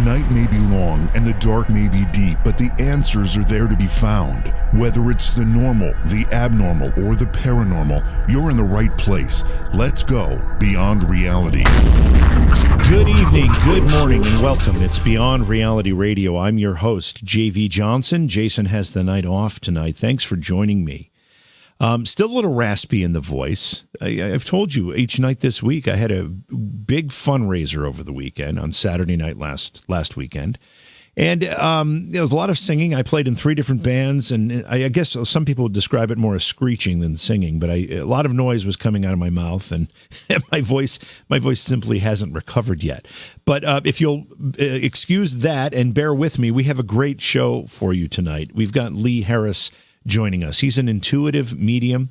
night may be long and the dark may be deep, but the answers are there to be found. Whether it's the normal, the abnormal, or the paranormal, you're in the right place. Let's go beyond reality. Good evening, good morning, and welcome. It's Beyond Reality Radio. I'm your host, J.V. Johnson. Jason has the night off tonight. Thanks for joining me. Still a little raspy in the voice. I've told you each night this week. I had a big fundraiser over the weekend on Saturday night last weekend. And there was a lot of singing. I played in 3 different bands, and I guess some people would describe it more as screeching than singing, but a lot of noise was coming out of my mouth, and my voice simply hasn't recovered yet. But if you'll excuse that and bear with me, we have a great show for you tonight. We've got Lee Harris joining us. He's an intuitive medium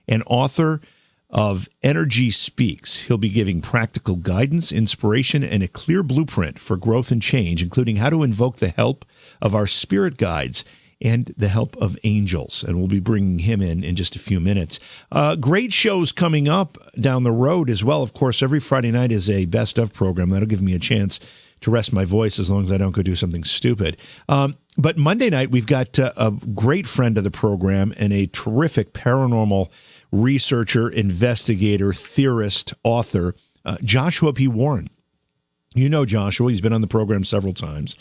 and author of Energy Speaks. He'll be giving practical guidance, inspiration, and a clear blueprint for growth and change, including how to invoke the help of our spirit guides and the help of angels. And we'll be bringing him in just a few minutes. Great shows coming up down the road as well. Of course, every Friday night is a best of program. That'll give me a chance to rest my voice as long as I don't go do something stupid. But Monday night, we've got a great friend of the program and a terrific paranormal researcher, investigator, theorist, author, Joshua P. Warren. You know Joshua. He's been on the program several times.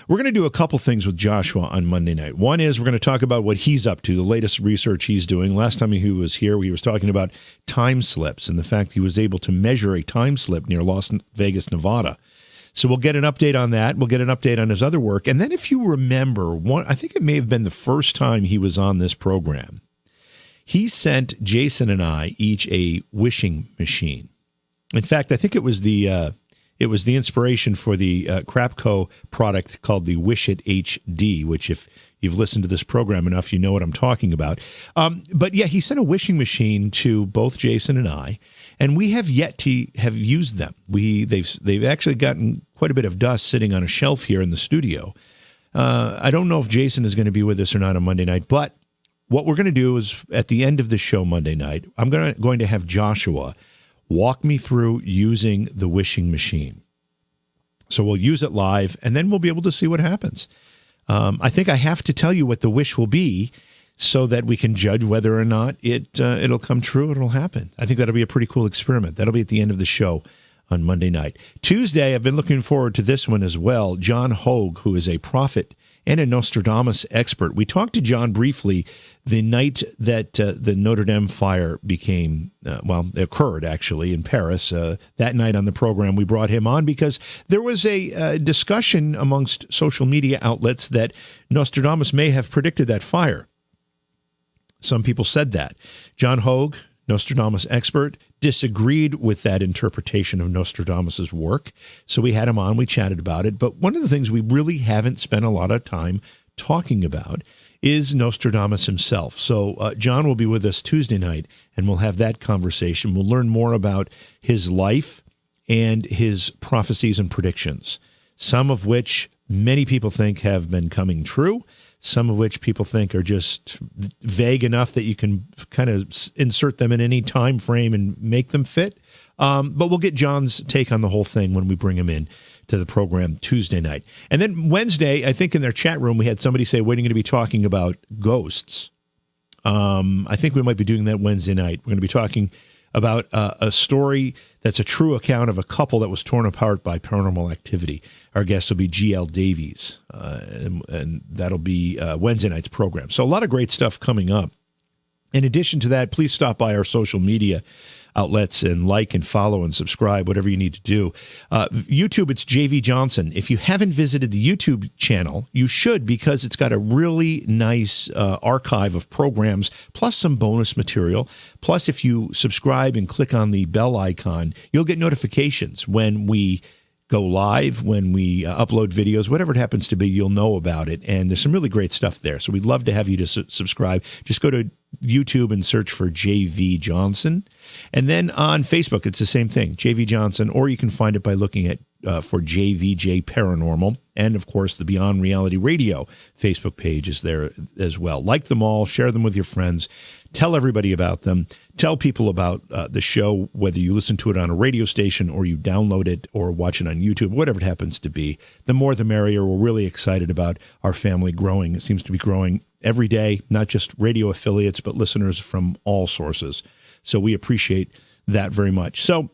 We're going to do a couple things with Joshua on Monday night. One is we're going to talk about what he's up to, the latest research he's doing. Last time he was here, he was talking about time slips and the fact he was able to measure a time slip near Las Vegas, Nevada. So we'll get an update on that. We'll get an update on his other work. And then if you remember, I think it may have been the first time he was on this program, he sent Jason and I each a wishing machine. In fact, I think it was the inspiration for the Crapco product called the Wish It HD, which if you've listened to this program enough, you know what I'm talking about. But yeah, he sent a wishing machine to both Jason and I, and we have yet to have used them. They've actually gotten quite a bit of dust sitting on a shelf here in the studio. I don't know if Jason is going to be with us or not on Monday night, but what we're going to do is at the end of the show Monday night, I'm going to have Joshua walk me through using the wishing machine. So we'll use it live, and then we'll be able to see what happens. I think I have to tell you what the wish will be so that we can judge whether or not it'll come true or it'll happen. I think that'll be a pretty cool experiment. That'll be at the end of the show on Monday night. Tuesday, I've been looking forward to this one as well. John Hogue, who is a prophet and a Nostradamus expert. We talked to John briefly the night that the Notre Dame fire occurred actually in Paris. That night on the program, we brought him on because there was a discussion amongst social media outlets that Nostradamus may have predicted that fire. Some people said that. John Hogue, Nostradamus expert, disagreed with that interpretation of Nostradamus's work. So we had him on, we chatted about it. But one of the things we really haven't spent a lot of time talking about is Nostradamus himself. So John will be with us Tuesday night, and we'll have that conversation. We'll learn more about his life and his prophecies and predictions, some of which many people think have been coming true, some of which people think are just vague enough that you can kind of insert them in any time frame and make them fit. But we'll get John's take on the whole thing when we bring him in to the program Tuesday night. And then Wednesday, I think in their chat room, we had somebody say, we're going to be talking about ghosts. I think we might be doing that Wednesday night. We're going to be talking about a story that's a true account of a couple that was torn apart by paranormal activity. Our guest will be G.L. Davies, and that'll be Wednesday night's program. So a lot of great stuff coming up. In addition to that, please stop by our social media outlets and like and follow and subscribe, whatever you need to do. YouTube, it's JV Johnson. If you haven't visited the YouTube channel, you should, because it's got a really nice archive of programs, plus some bonus material. Plus, if you subscribe and click on the bell icon, you'll get notifications when we go live, when we upload videos, whatever it happens to be, you'll know about it. And there's some really great stuff there. So we'd love to have you to subscribe. Just go to YouTube and search for JV Johnson. And then on Facebook, it's the same thing, JV Johnson, or you can find it by looking at for JVJ Paranormal. And, of course, the Beyond Reality Radio Facebook page is there as well. Like them all, share them with your friends, tell everybody about them, tell people about the show, whether you listen to it on a radio station or you download it or watch it on YouTube, whatever it happens to be. The more the merrier. We're really excited about our family growing. It seems to be growing every day, not just radio affiliates, but listeners from all sources. So we appreciate that very much. So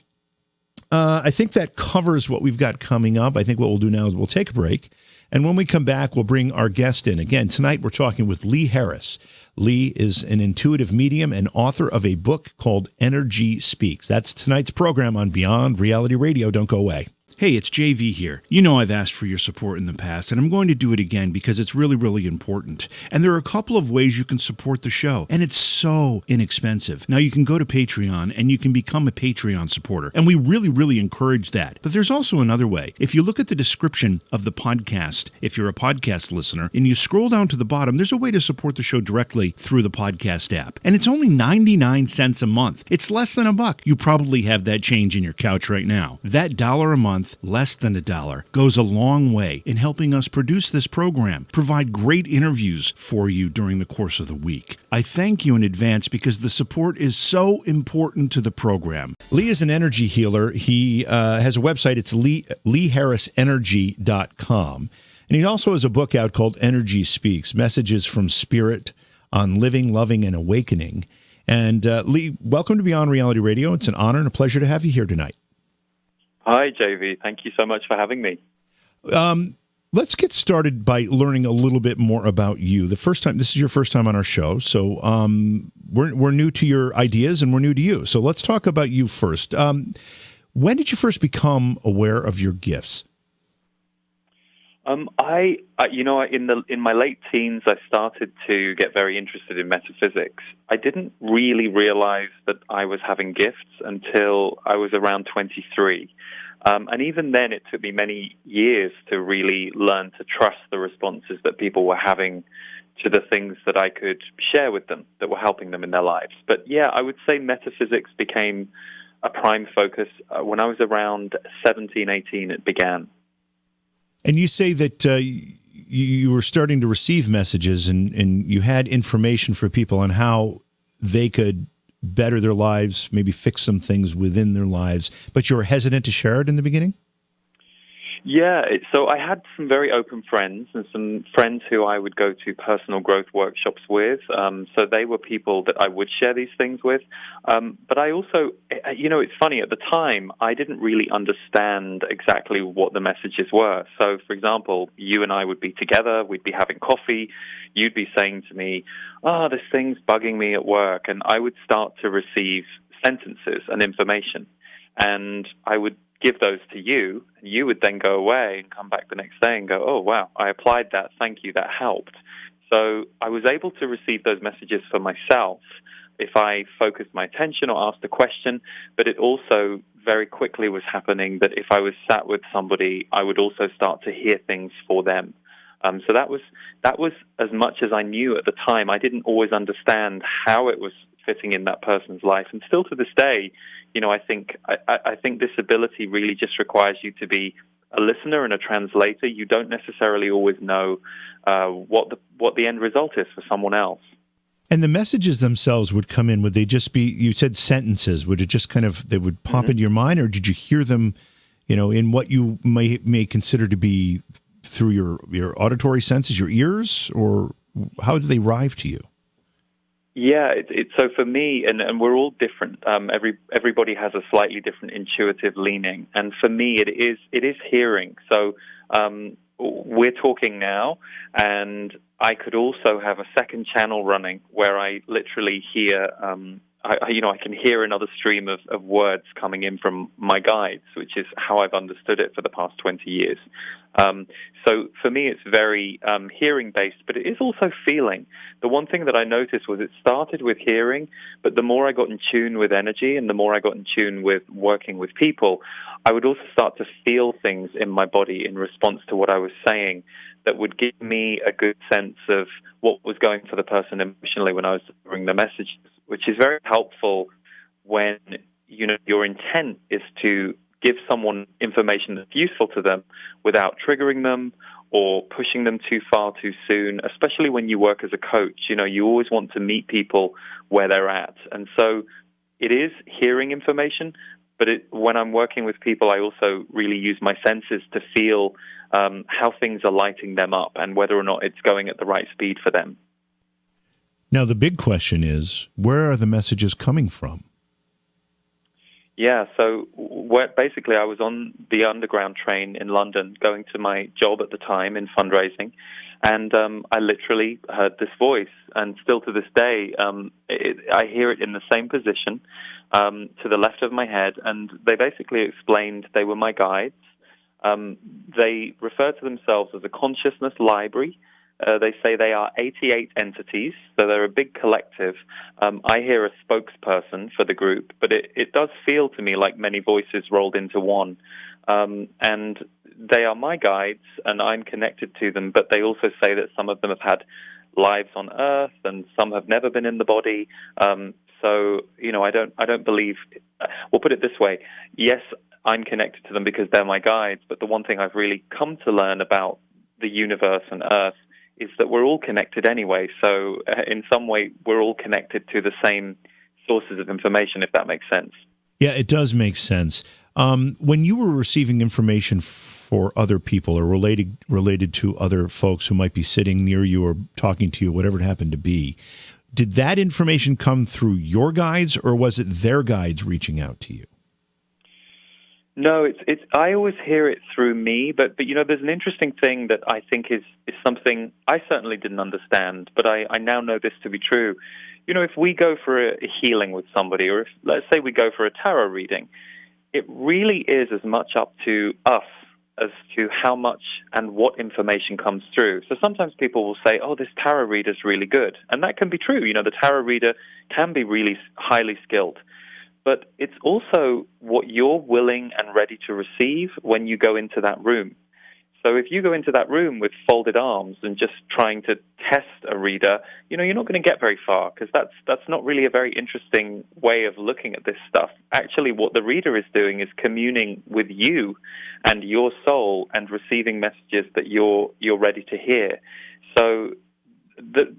I think that covers what we've got coming up. I think what we'll do now is we'll take a break. And when we come back, we'll bring our guest in. Again, tonight we're talking with Lee Harris. Lee is an intuitive medium and author of a book called Energy Speaks. That's tonight's program on Beyond Reality Radio. Don't go away. Hey, it's JV here. You know I've asked for your support in the past, and I'm going to do it again because it's really, really important. And there are a couple of ways you can support the show, and it's so inexpensive. Now, you can go to Patreon, and you can become a Patreon supporter, and we really, really encourage that. But there's also another way. If you look at the description of the podcast, if you're a podcast listener, and you scroll down to the bottom, there's a way to support the show directly through the podcast app. And it's only 99 cents a month. It's less than $1. You probably have that change in your couch right now. That $1 a month, less than $1, goes a long way in helping us produce this program, provide great interviews for you during the course of the week. I thank you in advance because the support is so important to the program. Lee is an energy healer. He has a website. It's leeharrisenergy.com. And he also has a book out called Energy Speaks, Messages from Spirit on Living, Loving, and Awakening. And Lee, welcome to Beyond Reality Radio. It's an honor and a pleasure to have you here tonight. Hi, JV. Thank you so much for having me. Let's get started by learning a little bit more about you. This is your first time on our show, so we're new to your ideas and we're new to you. So let's talk about you first. When did you first become aware of your gifts? In my late teens, I started to get very interested in metaphysics. I didn't really realize that I was having gifts until I was around 23. And even then, it took me many years to really learn to trust the responses that people were having to the things that I could share with them that were helping them in their lives. But yeah, I would say metaphysics became a prime focus. When I was around 17, 18, it began. And you say that you were starting to receive messages and you had information for people on how they could better their lives, maybe fix some things within their lives, but you were hesitant to share it in the beginning? Yeah, so I had some very open friends and some friends who I would go to personal growth workshops with. So they were people that I would share these things with. But I also, it's funny, at the time, I didn't really understand exactly what the messages were. So, for example, you and I would be together, we'd be having coffee, you'd be saying to me, this thing's bugging me at work, and I would start to receive sentences and information. And I would give those to you, and you would then go away and come back the next day and go, oh, wow, I applied that. Thank you. That helped. So I was able to receive those messages for myself if I focused my attention or asked a question, but it also very quickly was happening that if I was sat with somebody, I would also start to hear things for them. So that was as much as I knew at the time. I didn't always understand how it was fitting in that person's life, and still to this day, I think this ability really just requires you to be a listener and a translator. You don't necessarily always know what the end result is for someone else. And the messages themselves would come in. Would they just be? You said sentences. Would it just they would pop into your mind, or did you hear them? In what you may consider to be through your auditory senses, your ears, or how do they arrive to you? Yeah, so for me, and we're all different. Everybody has a slightly different intuitive leaning, and for me, it is hearing. So we're talking now, and I could also have a second channel running where I literally hear. I can hear another stream of words coming in from my guides, which is how I've understood it for the past 20 years. So for me, it's very hearing-based, but it is also feeling. The one thing that I noticed was it started with hearing, but the more I got in tune with energy and the more I got in tune with working with people, I would also start to feel things in my body in response to what I was saying that would give me a good sense of what was going for the person emotionally when I was delivering the messages, which is very helpful when your intent is to give someone information that's useful to them without triggering them or pushing them too far too soon, especially when you work as a coach. You always want to meet people where they're at. And so it is hearing information, but when I'm working with people, I also really use my senses to feel how things are lighting them up and whether or not it's going at the right speed for them. Now, the big question is, where are the messages coming from? Yeah, so basically I was on the Underground train in London going to my job at the time in fundraising, and I literally heard this voice, and still to this day, I hear it in the same position to the left of my head, and they basically explained they were my guides. They refer to themselves as a consciousness library. They say they are 88 entities, so they're a big collective. I hear a spokesperson for the group, but it does feel to me like many voices rolled into one. And they are my guides, and I'm connected to them, but they also say that some of them have had lives on Earth, and some have never been in the body. So, I don't believe... We'll put it this way. Yes, I'm connected to them because they're my guides, but the one thing I've really come to learn about the universe and Earth is that we're all connected anyway. So in some way, we're all connected to the same sources of information, if that makes sense. Yeah, it does make sense. When you were receiving information for other people or related to other folks who might be sitting near you or talking to you, whatever it happened to be, did that information come through your guides, or was it their guides reaching out to you? No, it's. I always hear it through me, but there's an interesting thing that I think is something I certainly didn't understand, but I now know this to be true. If we go for a healing with somebody, or if, let's say, we go for a tarot reading, it really is as much up to us as to how much and what information comes through. So sometimes people will say, oh, this tarot reader's really good, and that can be true. The tarot reader can be really highly skilled. But it's also what you're willing and ready to receive when you go into that room. So if you go into that room with folded arms and just trying to test a reader, you're not going to get very far, because that's not really a very interesting way of looking at this stuff. Actually, what the reader is doing is communing with you and your soul and receiving messages that you're ready to hear. So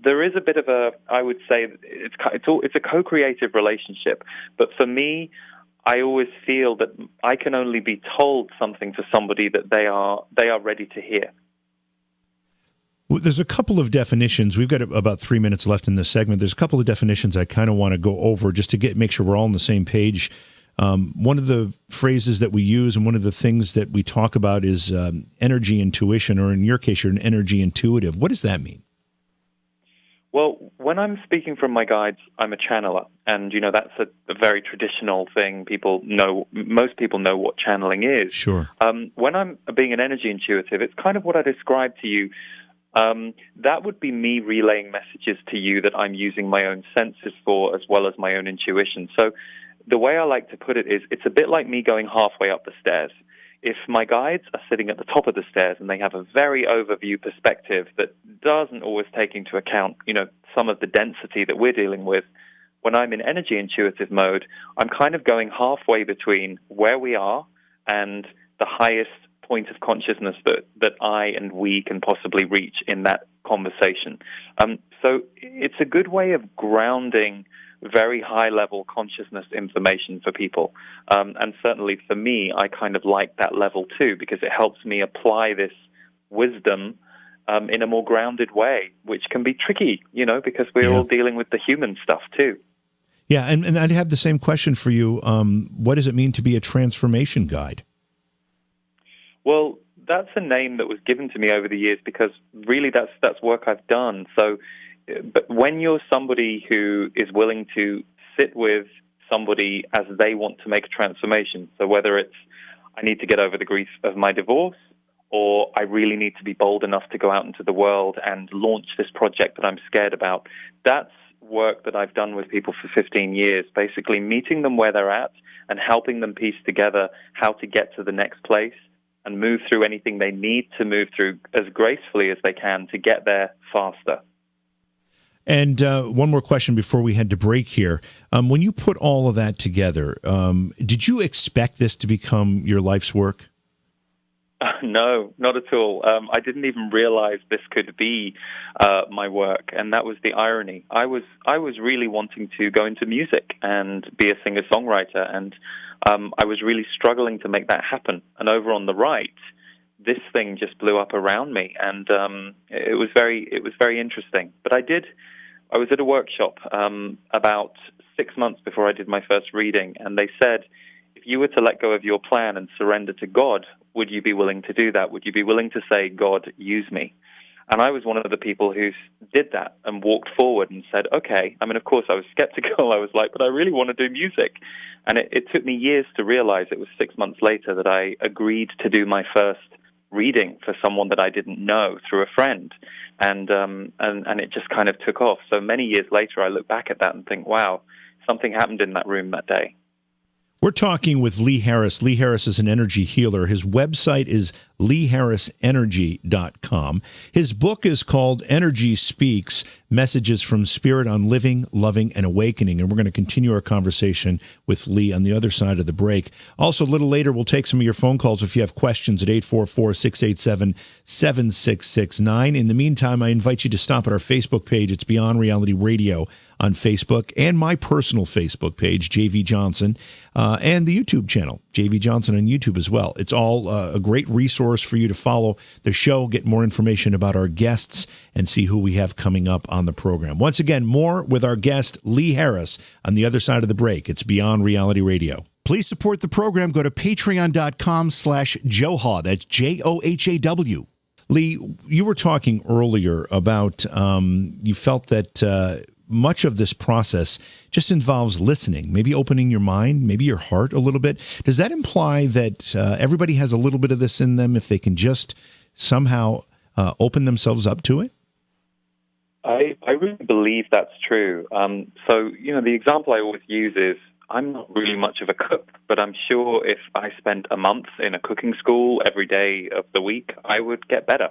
there is a bit of I would say it's a co-creative relationship. But for me, I always feel that I can only be told something to somebody that they are ready to hear. Well, there's a couple of definitions. We've got about 3 minutes left in this segment. There's a couple of definitions I kind of want to go over just to make sure we're all on the same page. One of the phrases that we use and one of the things that we talk about is energy intuition, or in your case, you're an energy intuitive. What does that mean? Well, when I'm speaking from my guides, I'm a channeler, and that's a very traditional thing. Most people know what channeling is. Sure. When I'm being an energy intuitive, it's kind of what I described to you. That would be me relaying messages to you that I'm using my own senses for, as well as my own intuition. So the way I like to put it is, it's a bit like me going halfway up the stairs. If my guides are sitting at the top of the stairs and they have a very overview perspective that doesn't always take into account, some of the density that we're dealing with, when I'm in energy intuitive mode, I'm kind of going halfway between where we are and the highest point of consciousness that I and we can possibly reach in that conversation. So it's a good way of grounding very high-level consciousness information for people. And certainly for me, I kind of like that level too, because it helps me apply this wisdom in a more grounded way, which can be tricky, because we're all dealing with the human stuff too. Yeah, and I'd have the same question for you. What does it mean to be a transformation guide? Well, that's a name that was given to me over the years, because really that's work I've done. So, but when you're somebody who is willing to sit with somebody as they want to make a transformation, so whether it's I need to get over the grief of my divorce, or I really need to be bold enough to go out into the world and launch this project that I'm scared about, that's work that I've done with people for 15 years, basically meeting them where they're at and helping them piece together how to get to the next place and move through anything they need to move through as gracefully as they can to get there faster. And one more question before we head to break here. When you put all of that together, did you expect this to become your life's work? No, not at all. I didn't even realize this could be my work, and that was the irony. I was really wanting to go into music and be a singer-songwriter, and I was really struggling to make that happen. And over on the right, this thing just blew up around me, and it was very interesting. But I was at a workshop about 6 months before I did my first reading, and they said, if you were to let go of your plan and surrender to God, would you be willing to do that? Would you be willing to say, God, use me? And I was one of the people who did that and walked forward and said, okay. I mean, of course, I was skeptical. I was like, but I really want to do music. And it took me years to realize, it was 6 months later, that I agreed to do my first reading for someone that I didn't know through a friend. And it just kind of took off. So many years later, I look back at that and think, wow, something happened in that room that day. We're talking with Lee Harris. Lee Harris is an energy healer. His website is leeharrisenergy.com. His book is called Energy Speaks, Messages from Spirit on Living, Loving, and Awakening. And we're going to continue our conversation with Lee on the other side of the break. Also, a little later, we'll take some of your phone calls if you have questions at 844-687-7669. In the meantime, I invite you to stop at our Facebook page. It's Beyond Reality Radio on Facebook, and my personal Facebook page, JV Johnson, and the YouTube channel, JV Johnson on YouTube as well. It's all a great resource for you to follow the show, get more information about our guests, and see who we have coming up on the program. Once again, more with our guest, Lee Harris, on the other side of the break. It's Beyond Reality Radio. Please support the program. Go to patreon.com/Johhaw. That's Johhaw. Lee, you were talking earlier about you felt that much of this process just involves listening, maybe opening your mind, maybe your heart a little bit. Does that imply that everybody has a little bit of this in them if they can just somehow open themselves up to it? I really believe that's true. So, the example I always use is, I'm not really much of a cook, but I'm sure if I spent a month in a cooking school every day of the week, I would get better.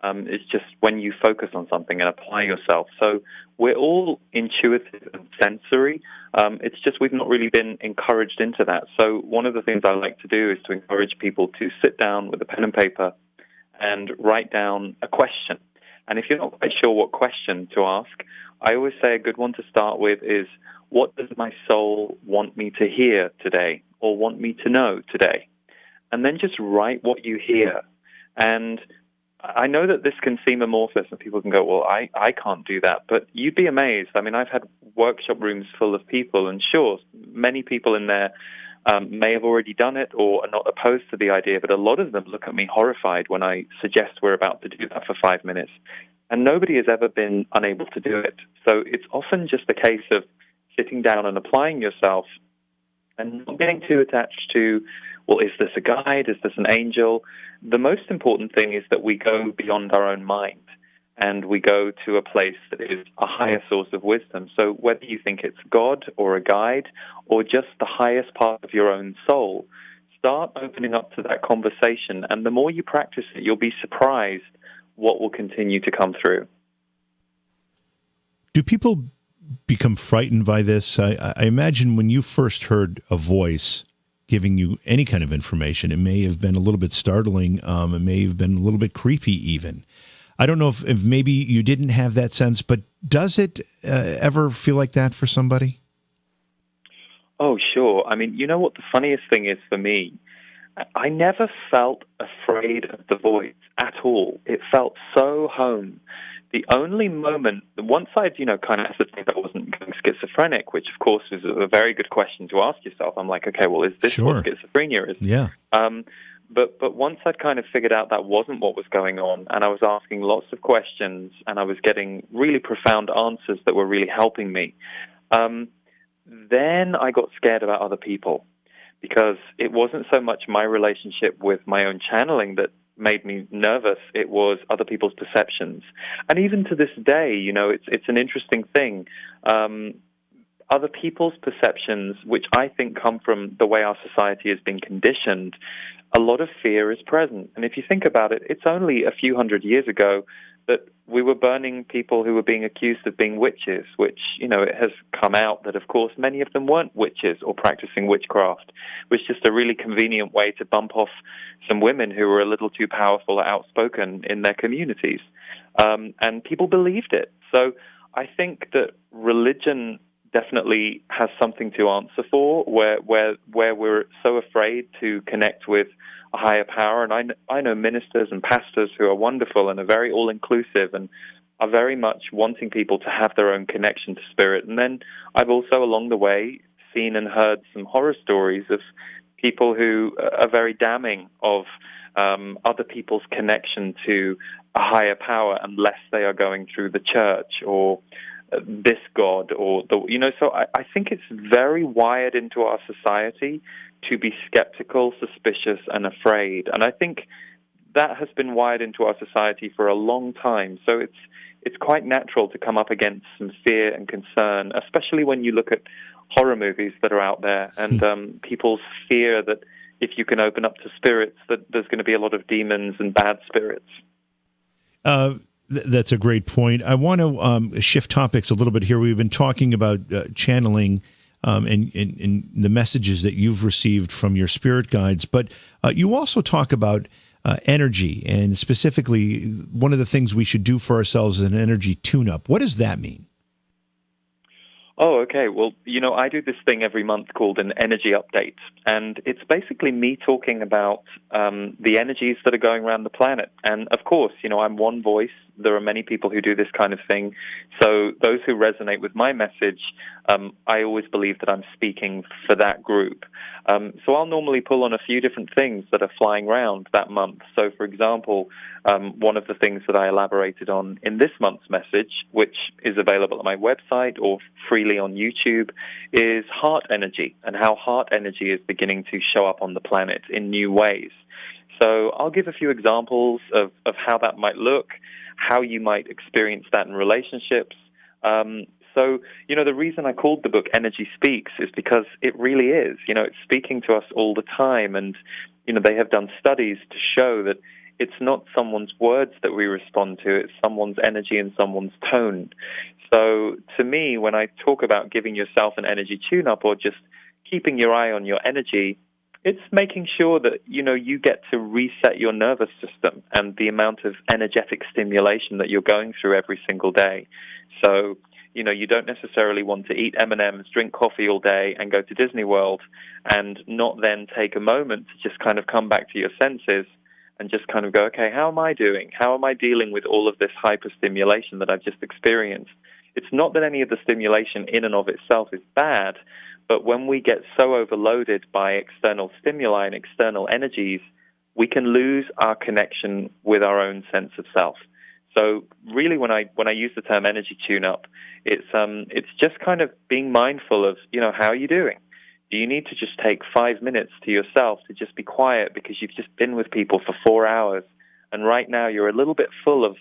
It's just when you focus on something and apply yourself. So we're all intuitive and sensory. It's just we've not really been encouraged into that. So one of the things I like to do is to encourage people to sit down with a pen and paper and write down a question. And if you're not quite sure what question to ask, I always say a good one to start with is, what does my soul want me to hear today or want me to know today? And then just write what you hear. And I know that this can seem amorphous and people can go, well, I can't do that. But you'd be amazed. I mean, I've had workshop rooms full of people, and sure, many people in there may have already done it or are not opposed to the idea, but a lot of them look at me horrified when I suggest we're about to do that for 5 minutes. And nobody has ever been unable to do it. So it's often just a case of sitting down and applying yourself and not getting too attached to, well, is this a guide? Is this an angel? The most important thing is that we go beyond our own mind and we go to a place that is a higher source of wisdom. So whether you think it's God or a guide or just the highest part of your own soul, start opening up to that conversation. And the more you practice it, you'll be surprised what will continue to come through. Do people become frightened by this? I imagine when you first heard a voice giving you any kind of information, it may have been a little bit startling. It may have been a little bit creepy even. I don't know if maybe you didn't have that sense, but does it ever feel like that for somebody? Oh, sure. I mean, you know what the funniest thing is for me? I never felt afraid of the voice at all. It felt so home. The only moment, once I'd, kind of ascertained I wasn't going schizophrenic, which of course is a very good question to ask yourself. I'm like, okay, well, is this what schizophrenia is? Yeah. But once I'd kind of figured out that wasn't what was going on, and I was asking lots of questions, and I was getting really profound answers that were really helping me, then I got scared about other people, because it wasn't so much my relationship with my own channeling that made me nervous. It was other people's perceptions. And even to this day, it's an interesting thing. Other people's perceptions, which I think come from the way our society has been conditioned, a lot of fear is present. And if you think about it, it's only a few hundred years ago that we were burning people who were being accused of being witches, which, it has come out that, of course, many of them weren't witches or practicing witchcraft. It was just a really convenient way to bump off some women who were a little too powerful or outspoken in their communities. And people believed it. So I think that religion definitely has something to answer for, where we're so afraid to connect with a higher power. And I know ministers and pastors who are wonderful and are very all-inclusive and are very much wanting people to have their own connection to spirit. And then I've also, along the way, seen and heard some horror stories of people who are very damning of other people's connection to a higher power unless they are going through the church or this God or so I think it's very wired into our society to be skeptical, suspicious, and afraid. And I think that has been wired into our society for a long time. So it's quite natural to come up against some fear and concern, especially when you look at horror movies that are out there and people's fear that if you can open up to spirits, that there's going to be a lot of demons and bad spirits. That's a great point. I want to shift topics a little bit here. We've been talking about channeling and the messages that you've received from your spirit guides, but you also talk about energy, and specifically one of the things we should do for ourselves is an energy tune-up. What does that mean? Oh, okay. Well, I do this thing every month called an energy update, and it's basically me talking about the energies that are going around the planet. And of course, I'm one voice. There are many people who do this kind of thing. So those who resonate with my message, I always believe that I'm speaking for that group. So I'll normally pull on a few different things that are flying around that month. So, for example, one of the things that I elaborated on in this month's message, which is available on my website or freely on YouTube, is heart energy and how heart energy is beginning to show up on the planet in new ways. So I'll give a few examples of how that might look, how you might experience that in relationships. So, the reason I called the book Energy Speaks is because it really is. It's speaking to us all the time. And, they have done studies to show that it's not someone's words that we respond to, it's someone's energy and someone's tone. So to me, when I talk about giving yourself an energy tune-up or just keeping your eye on your energy, it's making sure that, you get to reset your nervous system and the amount of energetic stimulation that you're going through every single day. So, you don't necessarily want to eat M&Ms, drink coffee all day, and go to Disney World and not then take a moment to just kind of come back to your senses and just kind of go, okay, how am I doing? How am I dealing with all of this hyperstimulation that I've just experienced? It's not that any of the stimulation in and of itself is bad, but when we get so overloaded by external stimuli and external energies, we can lose our connection with our own sense of self. So really, when I use the term energy tune-up, it's just kind of being mindful of, how are you doing? Do you need to just take 5 minutes to yourself to just be quiet because you've just been with people for 4 hours, and right now you're a little bit full of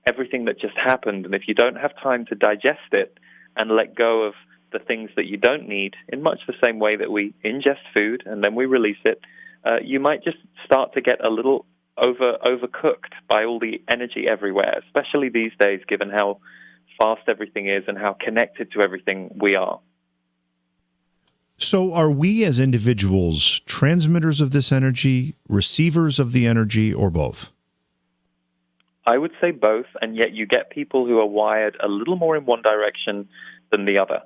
everything that just happened, and if you don't have time to digest it and let go of the things that you don't need, in much the same way that we ingest food and then we release it, you might just start to get a little overcooked by all the energy everywhere, especially these days, given how fast everything is and how connected to everything we are. So are we as individuals transmitters of this energy, receivers of the energy, or both? I would say both, and yet you get people who are wired a little more in one direction than the other.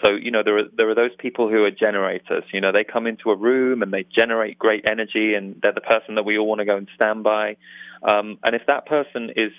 So, there are those people who are generators. They come into a room and they generate great energy, and they're the person that we all want to go and stand by. And if that person is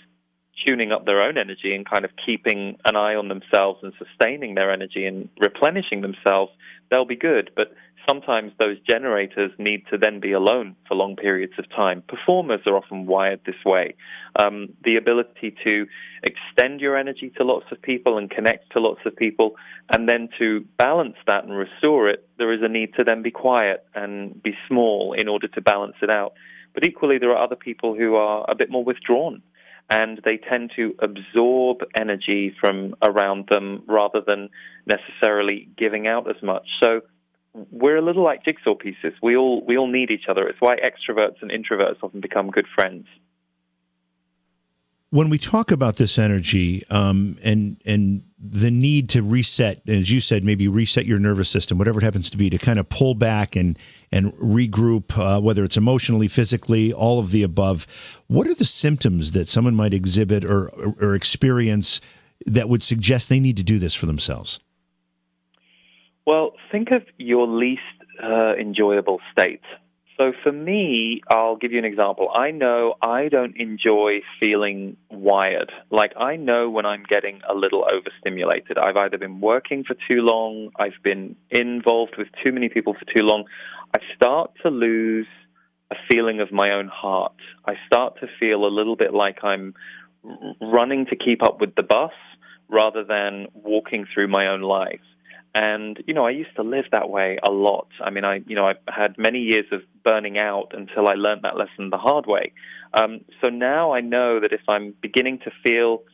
tuning up their own energy and kind of keeping an eye on themselves and sustaining their energy and replenishing themselves, they'll be good. But sometimes those generators need to then be alone for long periods of time. Performers are often wired this way. The ability to extend your energy to lots of people and connect to lots of people, and then to balance that and restore it, there is a need to then be quiet and be small in order to balance it out. But equally, there are other people who are a bit more withdrawn, and they tend to absorb energy from around them rather than necessarily giving out as much. So we're a little like jigsaw pieces. We all need each other. It's why extroverts and introverts often become good friends. When we talk about this energy and the need to reset, as you said, maybe reset your nervous system, whatever it happens to be, to kind of pull back and regroup, whether it's emotionally, physically, all of the above, what are the symptoms that someone might exhibit or experience that would suggest they need to do this for themselves? Well, think of your least enjoyable state. So for me, I'll give you an example. I know I don't enjoy feeling wired. Like, I know when I'm getting a little overstimulated. I've either been working for too long, I've been involved with too many people for too long. I start to lose a feeling of my own heart. I start to feel a little bit like I'm running to keep up with the bus rather than walking through my own life. And, I used to live that way a lot. I mean, I had many years of burning out until I learned that lesson the hard way. So now I know that if I'm beginning to feel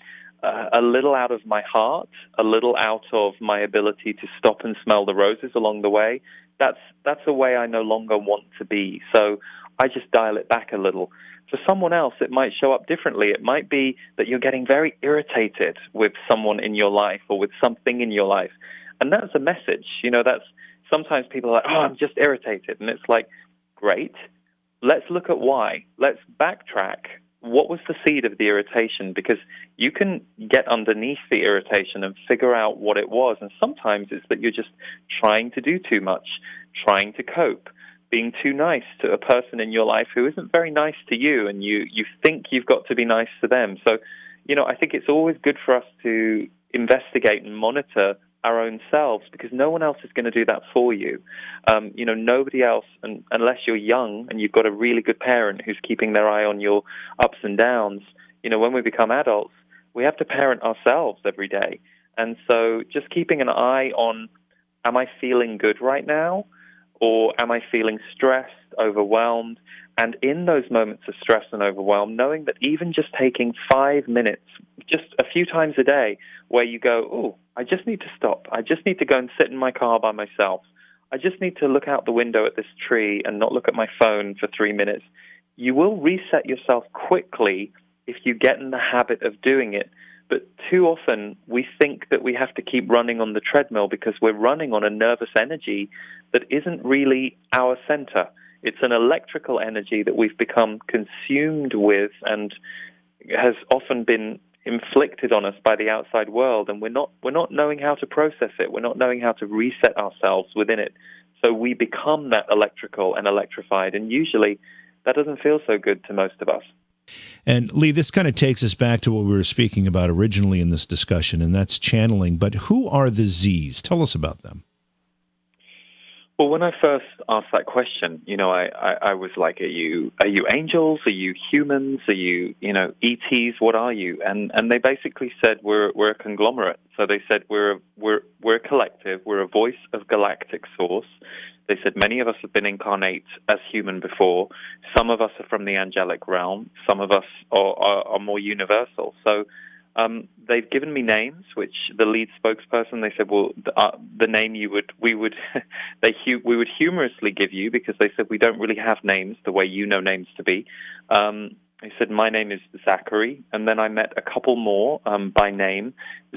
a little out of my heart, a little out of my ability to stop and smell the roses along the way, that's a way I no longer want to be. So I just dial it back a little. For someone else, it might show up differently. It might be that you're getting very irritated with someone in your life or with something in your life. And that's a message. That's sometimes people are like, I'm just irritated. And it's like, great. Let's look at why. Let's backtrack. What was the seed of the irritation? Because you can get underneath the irritation and figure out what it was. And sometimes it's that you're just trying to do too much, trying to cope, being too nice to a person in your life who isn't very nice to you, and you think you've got to be nice to them. So, I think it's always good for us to investigate and monitor our own selves, because no one else is going to do that for you. Nobody else, and unless you're young and you've got a really good parent who's keeping their eye on your ups and downs. When we become adults, we have to parent ourselves every day. And so just keeping an eye on, am I feeling good right now? Or am I feeling stressed, overwhelmed? And in those moments of stress and overwhelm, knowing that even just taking 5 minutes, just a few times a day, where you go, I just need to stop. I just need to go and sit in my car by myself. I just need to look out the window at this tree and not look at my phone for 3 minutes. You will reset yourself quickly if you get in the habit of doing it. But too often we think that we have to keep running on the treadmill because we're running on a nervous energy that isn't really our center. It's an electrical energy that we've become consumed with and has often been inflicted on us by the outside world, and we're not knowing how to process it. We're not knowing how to reset ourselves within it. So we become that electrical and electrified, and usually that doesn't feel so good to most of us. And Lee, this kind of takes us back to what we were speaking about originally in this discussion, and that's channeling. But who are the Z's? Tell us about them. Well, when I first asked that question, I was like, are you angels? Are you humans? Are you, ETs? What are you? And they basically said we're a conglomerate. So they said we're a collective. We're a voice of galactic source. They said many of us have been incarnate as human before. Some of us are from the angelic realm. Some of us are more universal. So they've given me names, which the lead spokesperson, they said, well, the name we would humorously give you, because they said we don't really have names the way you know names to be. They said my name is Zachary, and then I met a couple more by name,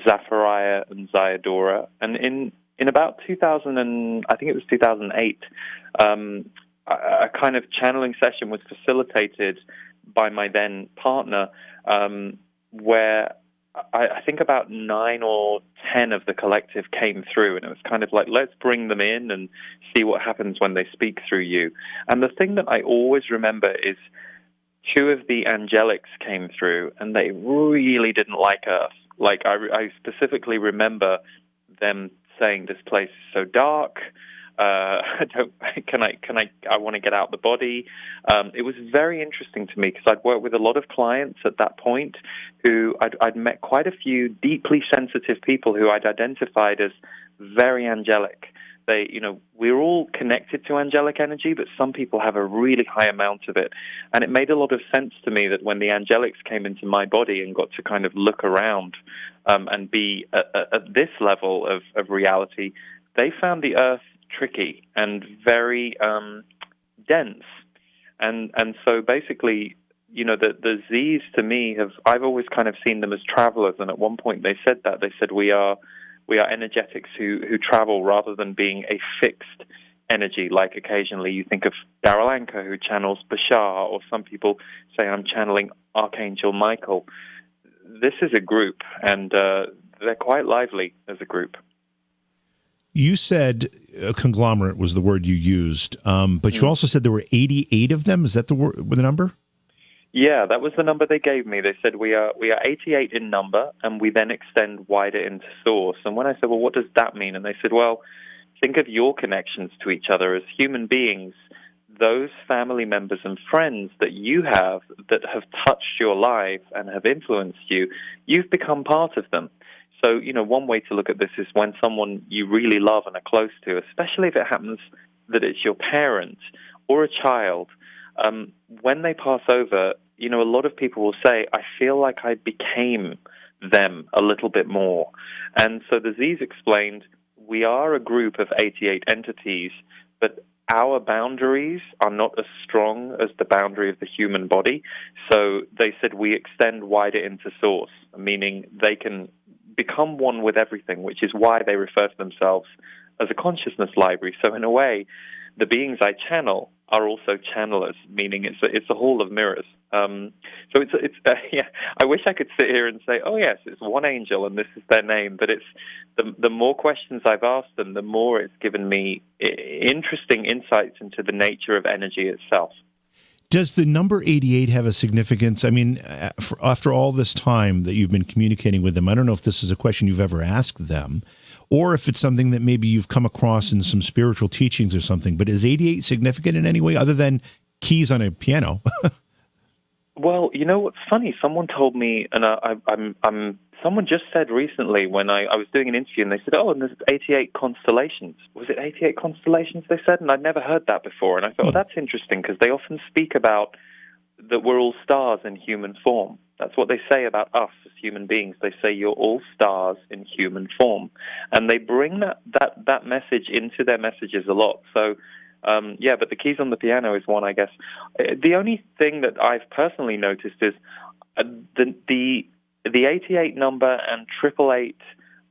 Zachariah and Zayadora. And in about 2000, and I think it was 2008, a kind of channeling session was facilitated by my then partner, where I think about 9 or 10 of the collective came through, and it was kind of like, let's bring them in and see what happens when they speak through you. And the thing that I always remember is 2 of the angelics came through, and they really didn't like Earth. Like, I specifically remember them saying, this place is so dark. I want to get out the body. It was very interesting to me because I'd worked with a lot of clients at that point who I'd met quite a few deeply sensitive people who I'd identified as very angelic. We're all connected to angelic energy, but some people have a really high amount of it. And it made a lot of sense to me that when the angelics came into my body and got to kind of look around and be at this level of reality, they found the Earth tricky and very dense. And so basically the Z's to me I've always kind of seen them as travelers, and at one point they said that. They said we are energetics who travel rather than being a fixed energy, like occasionally you think of Darryl Anka, who channels Bashar, or some people say I'm channeling Archangel Michael. This is a group, and they're quite lively as a group. You said a conglomerate was the word you used, but you also said there were 88 of them. Is that the number? Yeah, that was the number they gave me. They said we are 88 in number, and we then extend wider into source. And when I said, well, what does that mean? And they said, well, think of your connections to each other as human beings. Those family members and friends that you have that have touched your life and have influenced you, you've become part of them. So, one way to look at this is when someone you really love and are close to, especially if it happens that it's your parent or a child, when they pass over, a lot of people will say, I feel like I became them a little bit more. And so the Z's explained, we are a group of 88 entities, but our boundaries are not as strong as the boundary of the human body. So they said we extend wider into source, meaning they can become one with everything, which is why they refer to themselves as a consciousness library. So in a way, the beings I channel are also channelers, meaning it's a hall of mirrors. So it's I wish I could sit here and say, oh yes, it's one angel and this is their name, but it's the more questions I've asked them, the more it's given me interesting insights into the nature of energy itself. Does the number 88 have a significance? I mean, after all this time that you've been communicating with them, I don't know if this is a question you've ever asked them, or if it's something that maybe you've come across in some spiritual teachings or something, but is 88 significant in any way other than keys on a piano? Well, what's funny? Someone told me, and someone just said recently when I was doing an interview, and they said, and there's 88 constellations. Was it 88 constellations, they said? And I'd never heard that before. And I thought, that's interesting, because they often speak about that we're all stars in human form. That's what they say about us as human beings. They say you're all stars in human form. And they bring that message into their messages a lot. So, but the keys on the piano is one, I guess. The only thing that I've personally noticed is the 88 number and 888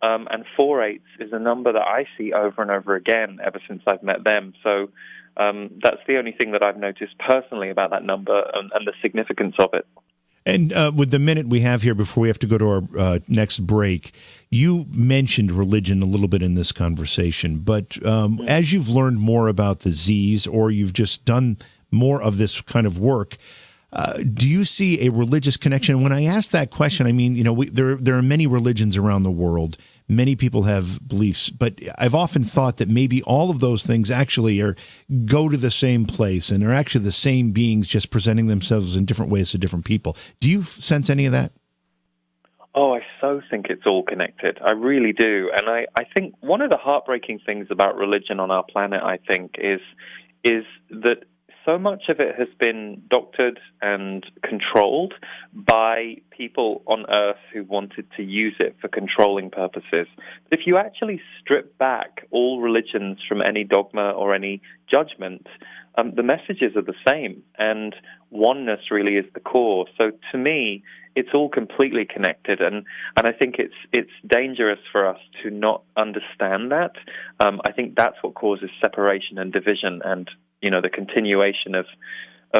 and 48 is a number that I see over and over again ever since I've met them. So that's the only thing that I've noticed personally about that number and the significance of it. And with the minute we have here before we have to go to our next break, you mentioned religion a little bit in this conversation, but as you've learned more about the Z's or you've just done more of this kind of work, do you see a religious connection? When I ask that question, I mean, there are many religions around the world. Many people have beliefs, but I've often thought that maybe all of those things actually go to the same place and are actually the same beings just presenting themselves in different ways to different people. Do you sense any of that? Oh, I so think it's all connected. I really do. And I think one of the heartbreaking things about religion on our planet, I think, is that so much of it has been doctored and controlled by people on Earth who wanted to use it for controlling purposes. If you actually strip back all religions from any dogma or any judgment, the messages are the same, and oneness really is the core. So to me, it's all completely connected, and I think it's dangerous for us to not understand that. I think that's what causes separation and division, and the continuation of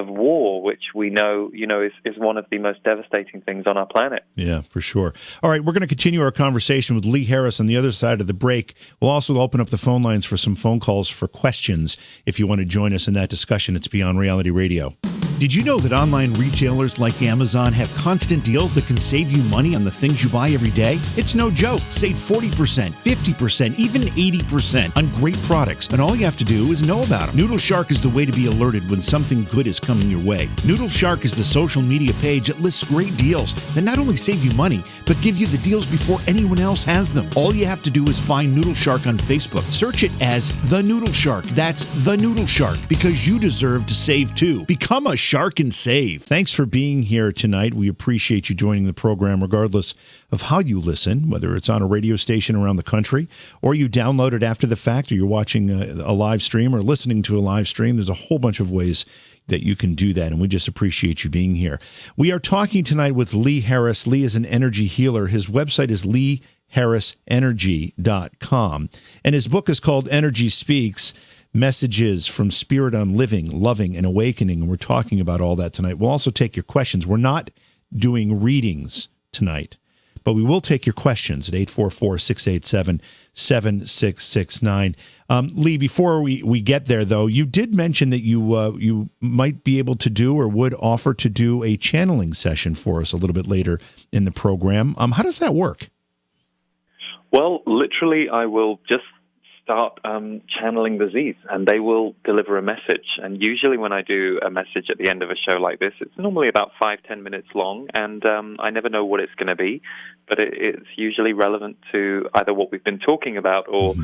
war, which we know, is one of the most devastating things on our planet. Yeah, for sure. All right, we're going to continue our conversation with Lee Harris on the other side of the break. We'll also open up the phone lines for some phone calls for questions. If you want to join us in that discussion, it's Beyond Reality Radio. Did you know that online retailers like Amazon have constant deals that can save you money on the things you buy every day? It's no joke. Save 40%, 50%, even 80% on great products, and all you have to do is know about them. Noodle Shark is the way to be alerted when something good is coming your way. Noodle Shark is the social media page that lists great deals that not only save you money, but give you the deals before anyone else has them. All you have to do is find Noodle Shark on Facebook. Search it as The Noodle Shark. That's The Noodle Shark, because you deserve to save too. Become a shark and save. Thanks for being here tonight. We appreciate you joining the program regardless of how you listen, whether it's on a radio station around the country or you download it after the fact or you're watching a live stream or listening to a live stream. There's a whole bunch of ways that you can do that, and we just appreciate you being here. We are talking tonight with Lee Harris. Lee is an energy healer. His website is leeharrisenergy.com, and his book is called Energy Speaks, Messages from Spirit on Living, Loving, and Awakening, and we're talking about all that tonight. We'll also take your questions. We're not doing readings tonight, but we will take your questions at 844-687-7669. Lee, before we get there, though, you did mention that you might be able to do or would offer to do a channeling session for us a little bit later in the program. How does that work? Well, literally, I will just start channeling the Z's, and they will deliver a message. And usually when I do a message at the end of a show like this, it's normally about 5-10 minutes long, and I never know what it's going to be, but it's usually relevant to either what we've been talking about or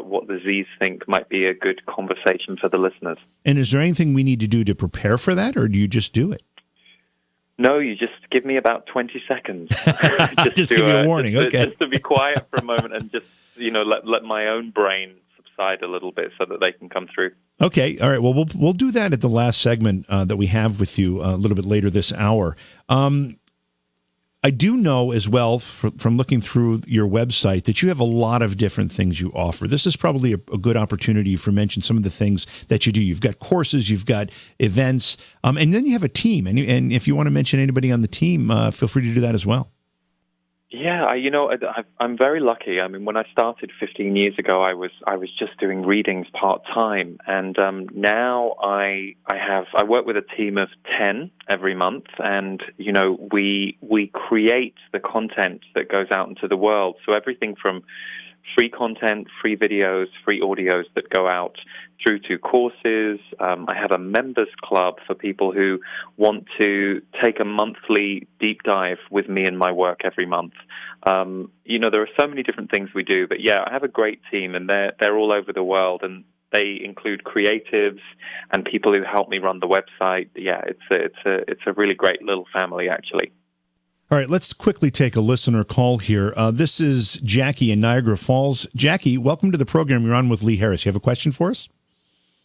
what the Z's think might be a good conversation for the listeners. And is there anything we need to do to prepare for that, or do you just do it? No, you just give me about 20 seconds. Just give me a warning, okay. Just to be quiet for a moment and just, let my own brain subside a little bit so that they can come through. Okay, all right. Well, we'll do that at the last segment that we have with you a little bit later this hour. I do know as well from looking through your website that you have a lot of different things you offer. This is probably a good opportunity for mention some of the things that you do. You've got courses, you've got events, and then you have a team. And if you want to mention anybody on the team, feel free to do that as well. Yeah, I'm very lucky. I mean, when I started 15 years ago, I was just doing readings part-time, and now I work with a team of 10 every month, and we create the content that goes out into the world. So everything from free content, free videos, free audios that go out through to courses. I have a members club for people who want to take a monthly deep dive with me in my work every month. There are so many different things we do, but yeah, I have a great team, and they're all over the world, and they include creatives and people who help me run the website. Yeah, it's a really great little family, actually. All right, let's quickly take a listener call here. This is Jackie in Niagara Falls. Jackie, welcome to the program. You're on with Lee Harris. You have a question for us?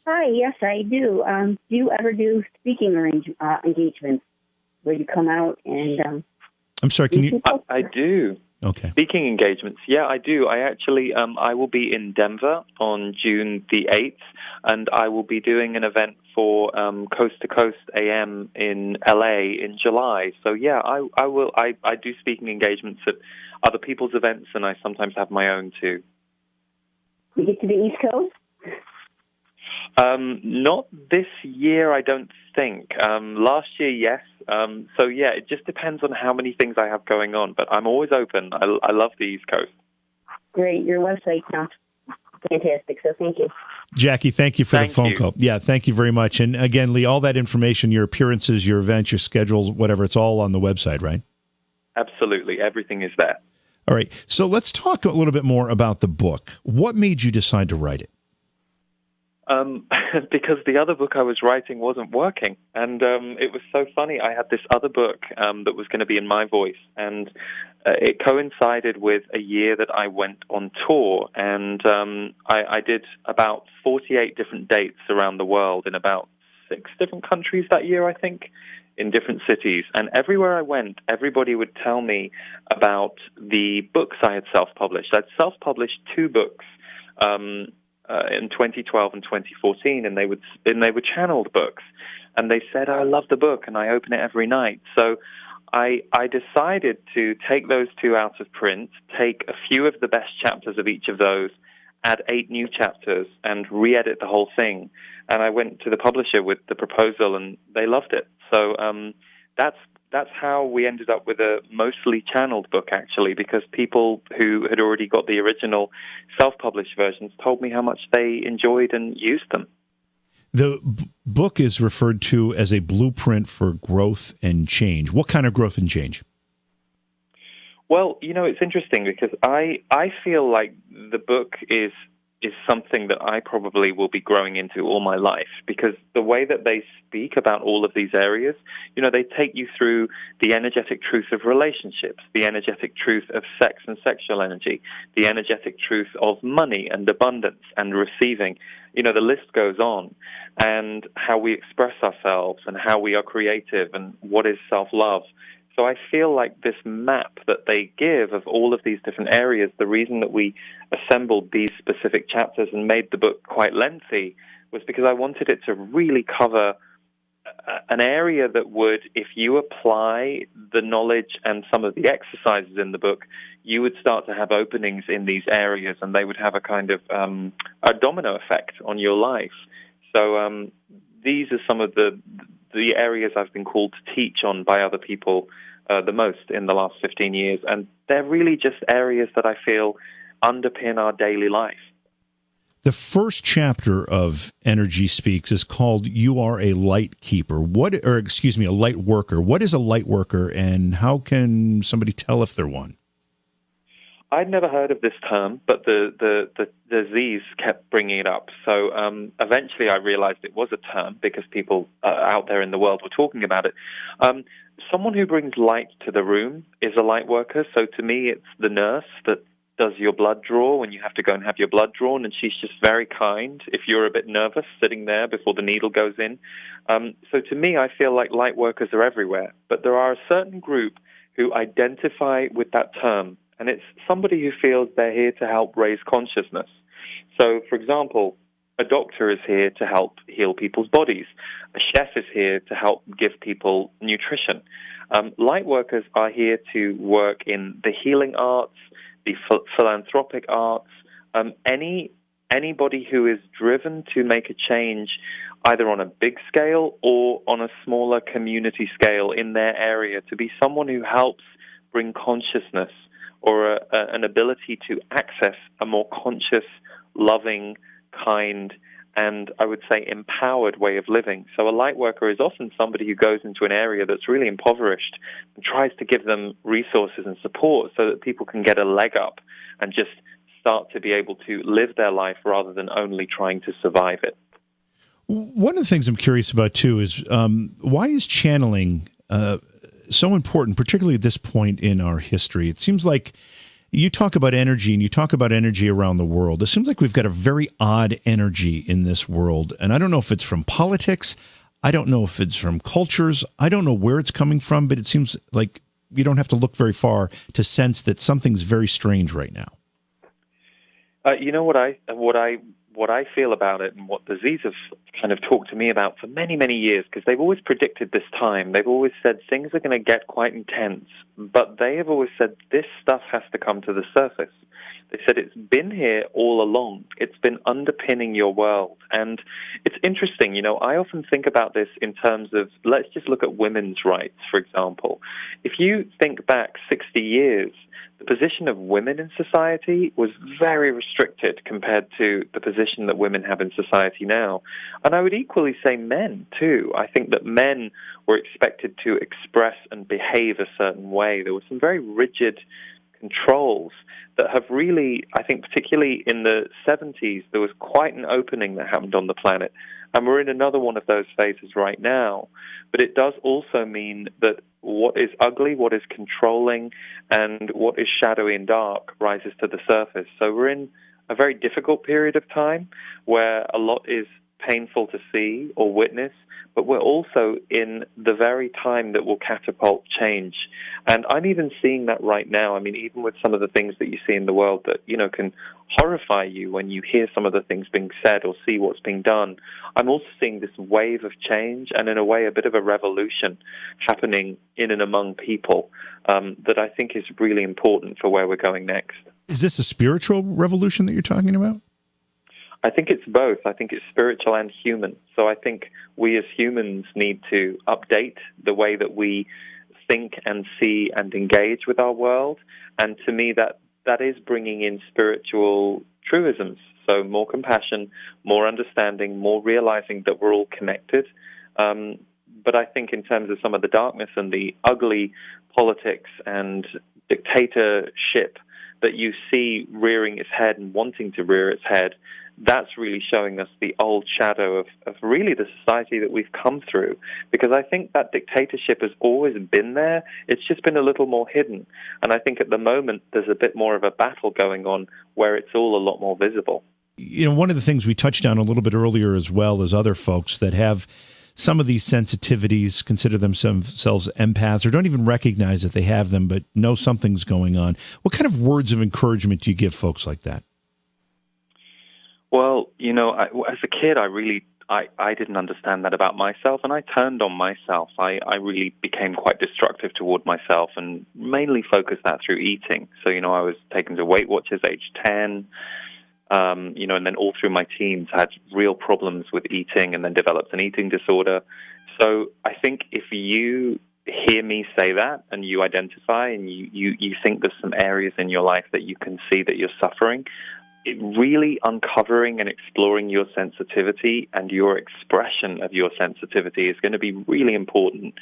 Hi, yes, I do. Do you ever do speaking engagements where you come out and... I'm sorry, can you... I do. Okay. Speaking engagements, yeah, I do. I actually, I will be in Denver on June the 8th, and I will be doing an event for Coast to Coast AM in LA in July. So yeah, I will. I do speaking engagements at other people's events, and I sometimes have my own too. You get to the East Coast? Not this year, I don't think. Last year, yes. So yeah, it just depends on how many things I have going on, but I'm always open. I love the East Coast. Great. Your website sounds fantastic, so thank you. Jackie, thank you for the phone call. Yeah, thank you very much. And again, Lee, all that information, your appearances, your events, your schedules, whatever, it's all on the website, right? Absolutely. Everything is there. All right. So let's talk a little bit more about the book. What made you decide to write it? Because the other book I was writing wasn't working. And it was so funny. I had this other book that was going to be in my voice, and it coincided with a year that I went on tour, and I did about 48 different dates around the world in about 6 different countries that year, I think, in different cities. And everywhere I went, everybody would tell me about the books I had self-published. I'd self-published 2 books in 2012 and 2014, and they were channeled books. And they said, I love the book, and I open it every night. So I decided to take those 2 out of print, take a few of the best chapters of each of those, add 8 new chapters, and re-edit the whole thing. And I went to the publisher with the proposal, and they loved it. So that's how we ended up with a mostly channeled book, actually, because people who had already got the original self-published versions told me how much they enjoyed and used them. The book is referred to as a blueprint for growth and change. What kind of growth and change? Well, it's interesting because I feel like the book is is something that I probably will be growing into all my life, because the way that they speak about all of these areas, they take you through the energetic truth of relationships, the energetic truth of sex and sexual energy, the energetic truth of money and abundance and receiving. The list goes on, and how we express ourselves and how we are creative and what is self-love. So I feel like this map that they give of all of these different areas, the reason that we assembled these specific chapters and made the book quite lengthy was because I wanted it to really cover an area that would, if you apply the knowledge and some of the exercises in the book, you would start to have openings in these areas, and they would have a kind of a domino effect on your life. So these are some of the areas I've been called to teach on by other people the most in the last 15 years. And they're really just areas that I feel underpin our daily life. The first chapter of Energy Speaks is called "You Are a Light Keeper." A light worker. What is a light worker, and how can somebody tell if they're one? I'd never heard of this term, but the Z's kept bringing it up. So eventually I realized it was a term because people out there in the world were talking about it. Someone who brings light to the room is a light worker. So to me, it's the nurse that does your blood draw when you have to go and have your blood drawn, and she's just very kind if you're a bit nervous sitting there before the needle goes in. So to me, I feel like light workers are everywhere, but there are a certain group who identify with that term, and it's somebody who feels they're here to help raise consciousness. So, for example, a doctor is here to help heal people's bodies. A chef is here to help give people nutrition. Light workers are here to work in the healing arts, the philanthropic arts, anybody who is driven to make a change either on a big scale or on a smaller community scale in their area, to be someone who helps bring consciousness or an ability to access a more conscious, loving, kind, and I would say empowered way of living. So a light worker is often somebody who goes into an area that's really impoverished and tries to give them resources and support so that people can get a leg up and just start to be able to live their life rather than only trying to survive it. One of the things I'm curious about, too, is why is channeling so important, particularly at this point in our history? It seems like you talk about energy, and you talk about energy around the world. It seems like we've got a very odd energy in this world, and I don't know if it's from politics. I don't know if it's from cultures. I don't know where it's coming from, but it seems like you don't have to look very far to sense that something's very strange right now. You know what I feel about it, and what the Z's have kind of talked to me about for many, many years, because they've always predicted this time. They've always said things are going to get quite intense, but they have always said this stuff has to come to the surface. They said it's been here all along. It's been underpinning your world. And it's interesting, I often think about this in terms of, let's just look at women's rights, for example. If you think back 60 years, the position of women in society was very restricted compared to the position that women have in society now. And I would equally say men, too. I think that men were expected to express and behave a certain way. There were some very rigid controls that have really, I think particularly in the 70s, there was quite an opening that happened on the planet. And we're in another one of those phases right now. But it does also mean that what is ugly, what is controlling, and what is shadowy and dark rises to the surface. So we're in a very difficult period of time where a lot is painful to see or witness, but we're also in the very time that will catapult change. And I'm even seeing that right now. I mean, even with some of the things that you see in the world that, can horrify you when you hear some of the things being said or see what's being done, I'm also seeing this wave of change and, in a way, a bit of a revolution happening in and among people that I think is really important for where we're going next. Is this a spiritual revolution that you're talking about? I think it's both. I think it's spiritual and human. So I think we as humans need to update the way that we think and see and engage with our world. And to me, that is bringing in spiritual truisms. So more compassion, more understanding, more realizing that we're all connected. But I think in terms of some of the darkness and the ugly politics and dictatorship that you see rearing its head and wanting to rear its head, that's really showing us the old shadow of really the society that we've come through. Because I think that dictatorship has always been there. It's just been a little more hidden. And I think at the moment there's a bit more of a battle going on where it's all a lot more visible. You know, one of the things we touched on a little bit earlier, as well as other folks that have some of these sensitivities, consider themselves empaths, or don't even recognize that they have them, but know something's going on. What kind of words of encouragement do you give folks like that? Well, you know, as a kid, I didn't understand that about myself, and I turned on myself. I really became quite destructive toward myself, and mainly focused that through eating. So, you know, I was taken to Weight Watchers age 10, you know, and then all through my teens had real problems with eating, and then developed an eating disorder. So I think if you hear me say that, and you identify, and you think there's some areas in your life that you can see that you're suffering, really uncovering and exploring your sensitivity and your expression of your sensitivity is going to be really important.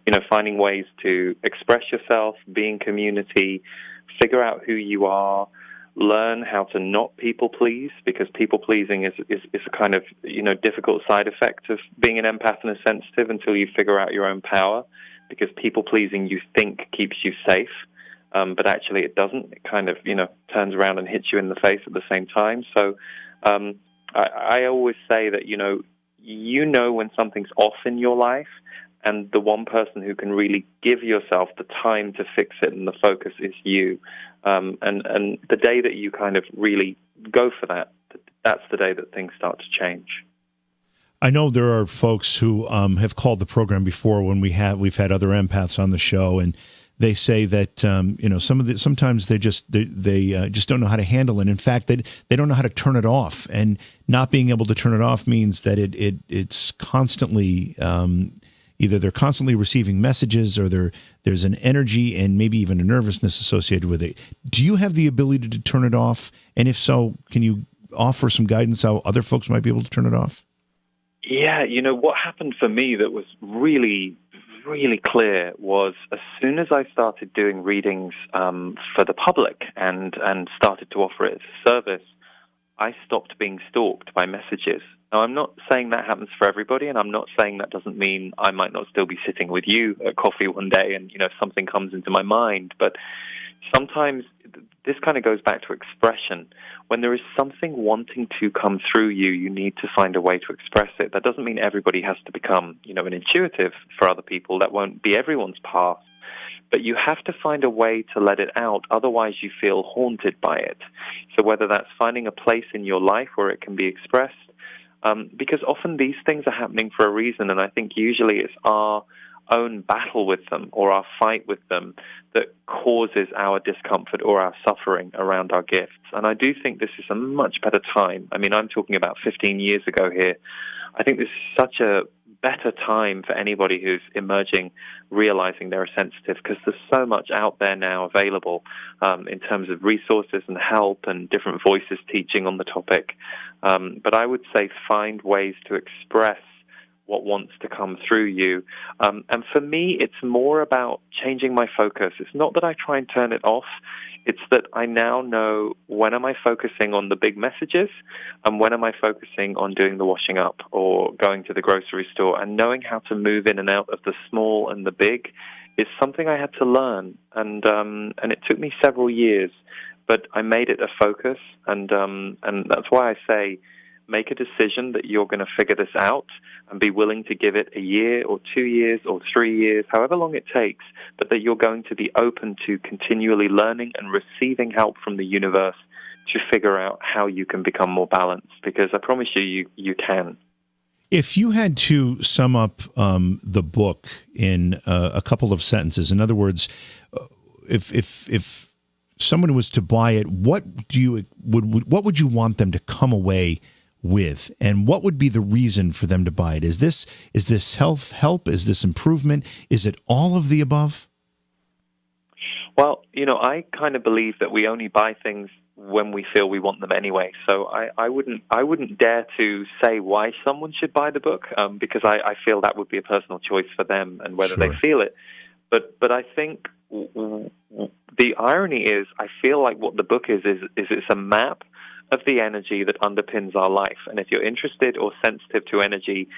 You know, finding ways to express yourself, be in community, figure out who you are, learn how to not people please, because people pleasing is a kind of, you know, difficult side effect of being an empath and a sensitive until you figure out your own power, because people pleasing you think keeps you safe. But actually it doesn't. It kind of, you know, turns around and hits you in the face at the same time. So I always say that, you know when something's off in your life, and the one person who can really give yourself the time to fix it and the focus is you. And the day that you kind of really go for that, that's the day that things start to change. I know there are folks who have called the program before when we've had other empaths on the show, and they say that you know, sometimes they just don't know how to handle it. In fact, they don't know how to turn it off, and not being able to turn it off means that it's constantly either they're constantly receiving messages, or there's an energy and maybe even a nervousness associated with it. Do you have the ability to turn it off? And if so, can you offer some guidance how other folks might be able to turn it off? Yeah, you know, what happened for me that was really clear was as soon as I started doing readings for the public and started to offer it as a service, I stopped being stalked by messages. Now, I'm not saying that happens for everybody, and I'm not saying that doesn't mean I might not still be sitting with you at coffee one day and, you know, something comes into my mind. But sometimes this kind of goes back to expression. When there is something wanting to come through you, you need to find a way to express it. That doesn't mean everybody has to become, you know, an intuitive for other people. That won't be everyone's path. But you have to find a way to let it out. Otherwise, you feel haunted by it. So whether that's finding a place in your life where it can be expressed, because often these things are happening for a reason, and I think usually it's our own battle with them or our fight with them that causes our discomfort or our suffering around our gifts. And I do think this is a much better time. I mean, I'm talking about 15 years ago here. I think this is such a better time for anybody who's emerging, realizing they're sensitive, because there's so much out there now available in terms of resources and help and different voices teaching on the topic. But I would say find ways to express what wants to come through you. And for me, it's more about changing my focus. It's not that I try and turn it off. It's that I now know when am I focusing on the big messages and when am I focusing on doing the washing up or going to the grocery store, and knowing how to move in and out of the small and the big is something I had to learn. And it took me several years, but I made it a focus. And that's why I say, make a decision that you're going to figure this out and be willing to give it a year or 2 years or 3 years, however long it takes, but that you're going to be open to continually learning and receiving help from the universe to figure out how you can become more balanced, because I promise you can. If you had to sum up the book in a couple of sentences, in other words, if someone was to buy it, what would you want them to come away with, and what would be the reason for them to buy it? Is this self-help? Is this improvement? Is it all of the above? Well, you know, I kind of believe that we only buy things when we feel we want them anyway. So I wouldn't dare to say why someone should buy the book, because I feel that would be a personal choice for them and whether Sure. they feel it. But I think the irony is, I feel like what the book is it's a map of the energy that underpins our life. And if you're interested or sensitive to energy,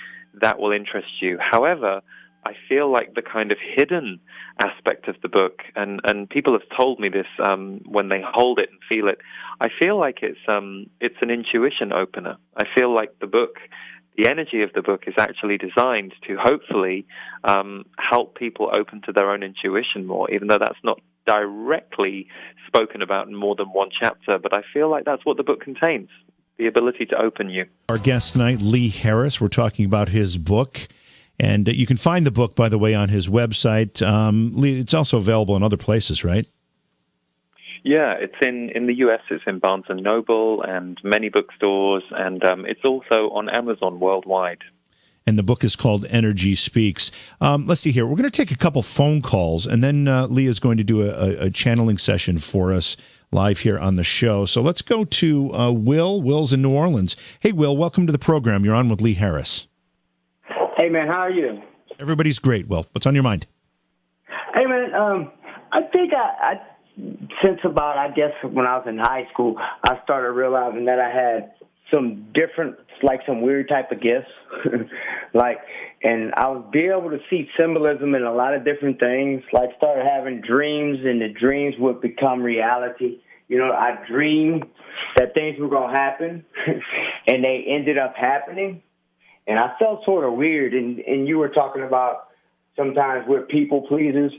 that will interest you. However, I feel like the kind of hidden aspect of the book, and people have told me this when they hold it and feel it, I feel like it's an intuition opener. I feel like the energy of the book is actually designed to hopefully help people open to their own intuition more, even though that's not directly spoken about in more than one chapter. But I feel like that's what the book contains, the ability to open you. Our guest tonight, Lee Harris, we're talking about his book. And you can find the book, by the way, on his website. Lee, it's also available in other places, right? Yeah, it's in the U.S. It's in Barnes & Noble and many bookstores, and it's also on Amazon worldwide. And the book is called Energy Speaks. Let's see here. We're going to take a couple phone calls, and then Lee is going to do a channeling session for us live here on the show. So let's go to Will. Will's in New Orleans. Hey, Will, welcome to the program. You're on with Lee Harris. Hey, man, how are you? Everybody's great, Will. What's on your mind? Hey, man, I think I since about, I guess, when I was in high school, I started realizing that I had some different, like some weird type of gifts. And I would be able to see symbolism in a lot of different things, like started having dreams, and the dreams would become reality. You know, I dreamed that things were going to happen, and they ended up happening. And I felt sort of weird, and you were talking about sometimes we're people pleasers.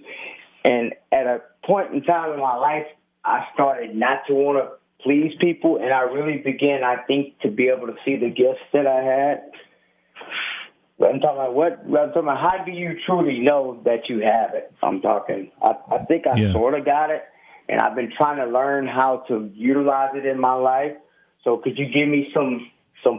And at a point in time in my life, I started not to want to please people, and I really began, I think, to be able to see the gifts that I had. But I'm talking about how do you truly know that you have it? I think I sort of got it, and I've been trying to learn how to utilize it in my life. So could you give me some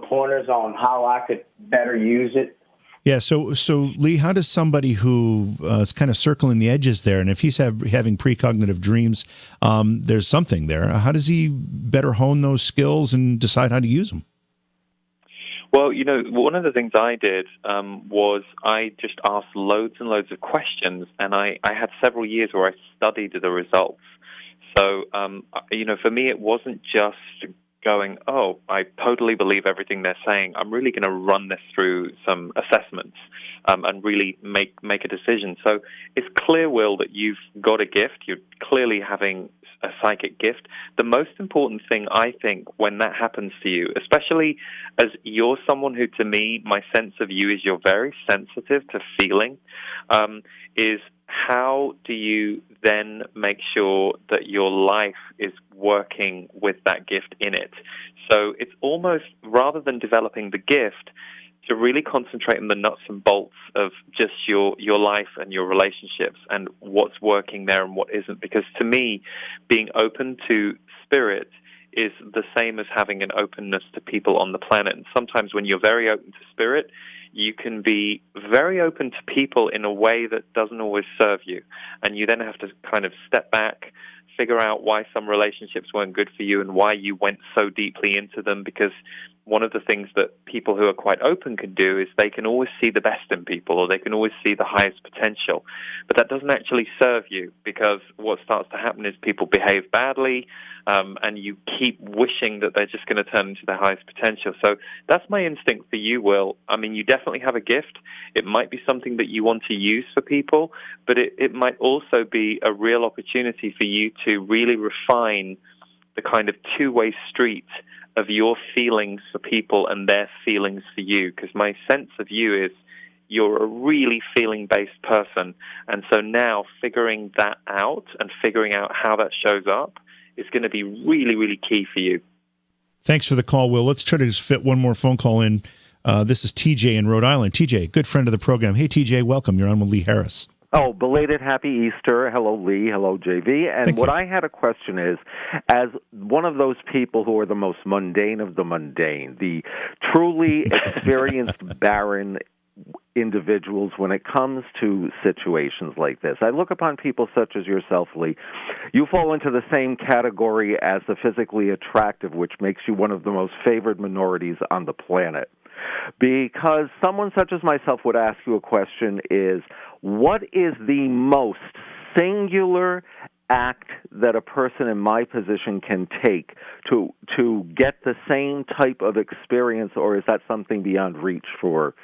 pointers on how I could better use it? Yeah, so Lee, how does somebody who is kind of circling the edges there, and if he's having precognitive dreams, there's something there. How does he better hone those skills and decide how to use them? Well, you know, one of the things I did was I just asked loads and loads of questions, and I had several years where I studied the results. So, you know, for me, it wasn't just going, oh, I totally believe everything they're saying. I'm really going to run this through some assessments and really make a decision. So it's clear, Will, that you've got a gift. You're clearly having a psychic gift. The most important thing, I think, when that happens to you, especially as you're someone who, to me, my sense of you is you're very sensitive to feeling, is how do you then make sure that your life is working with that gift in it? So it's almost, rather than developing the gift, to really concentrate on the nuts and bolts of just your life and your relationships and what's working there and what isn't. Because to me, being open to spirit is the same as having an openness to people on the planet. And sometimes when you're very open to spirit, you can be very open to people in a way that doesn't always serve you. And you then have to kind of step back, figure out why some relationships weren't good for you and why you went so deeply into them. Because one of the things that people who are quite open can do is they can always see the best in people, or they can always see the highest potential. But that doesn't actually serve you, because what starts to happen is people behave badly, and you keep wishing that they're just going to turn into their highest potential. So that's my instinct for you, Will. I mean, you definitely have a gift. It might be something that you want to use for people, but it might also be a real opportunity for you to really refine the kind of two-way street of your feelings for people and their feelings for you. Because my sense of you is you're a really feeling-based person. And so now figuring that out and figuring out how that shows up is going to be really, really key for you. Thanks for the call, Will. Let's try to just fit one more phone call in. This is TJ in Rhode Island. TJ, good friend of the program. Hey, TJ, welcome. You're on with Lee Harris. Oh, belated happy Easter. Hello, Lee. Hello, JV. And Thank what you. I had a question is, as one of those people who are the most mundane of the mundane, the truly experienced barren individuals when it comes to situations like this, I look upon people such as yourself, Lee. You fall into the same category as the physically attractive, which makes you one of the most favored minorities on the planet. because someone such as myself would ask you a question is, what is the most singular act that a person in my position can take to get the same type of experience, or is that something beyond reach for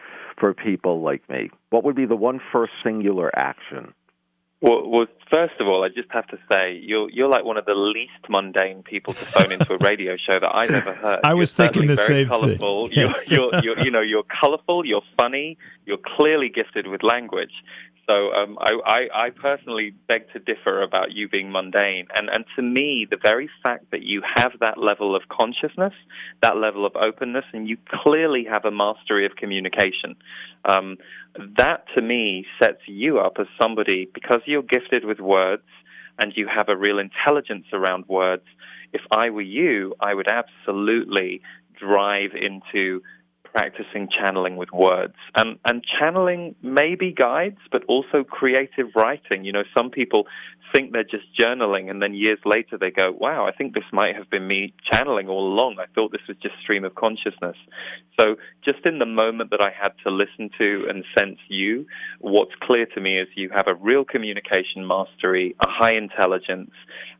people like me? What would be the one first singular action? Well, first of all, I just have to say you're like one of the least mundane people to phone into a radio show that I've ever heard. I was thinking the same thing. Yes. You're colorful. You're funny. You're clearly gifted with language. So I personally beg to differ about you being mundane. And to me, the very fact that you have that level of consciousness, that level of openness, and you clearly have a mastery of communication, that to me sets you up as somebody, because you're gifted with words and you have a real intelligence around words. If I were you, I would absolutely drive into practicing channeling with words. And channeling may be guides, but also creative writing. You know, some people think they're just journaling, and then years later they go, wow, I think this might have been me channeling all along. I thought this was just stream of consciousness. So just in the moment that I had to listen to and sense you, what's clear to me is you have a real communication mastery, a high intelligence,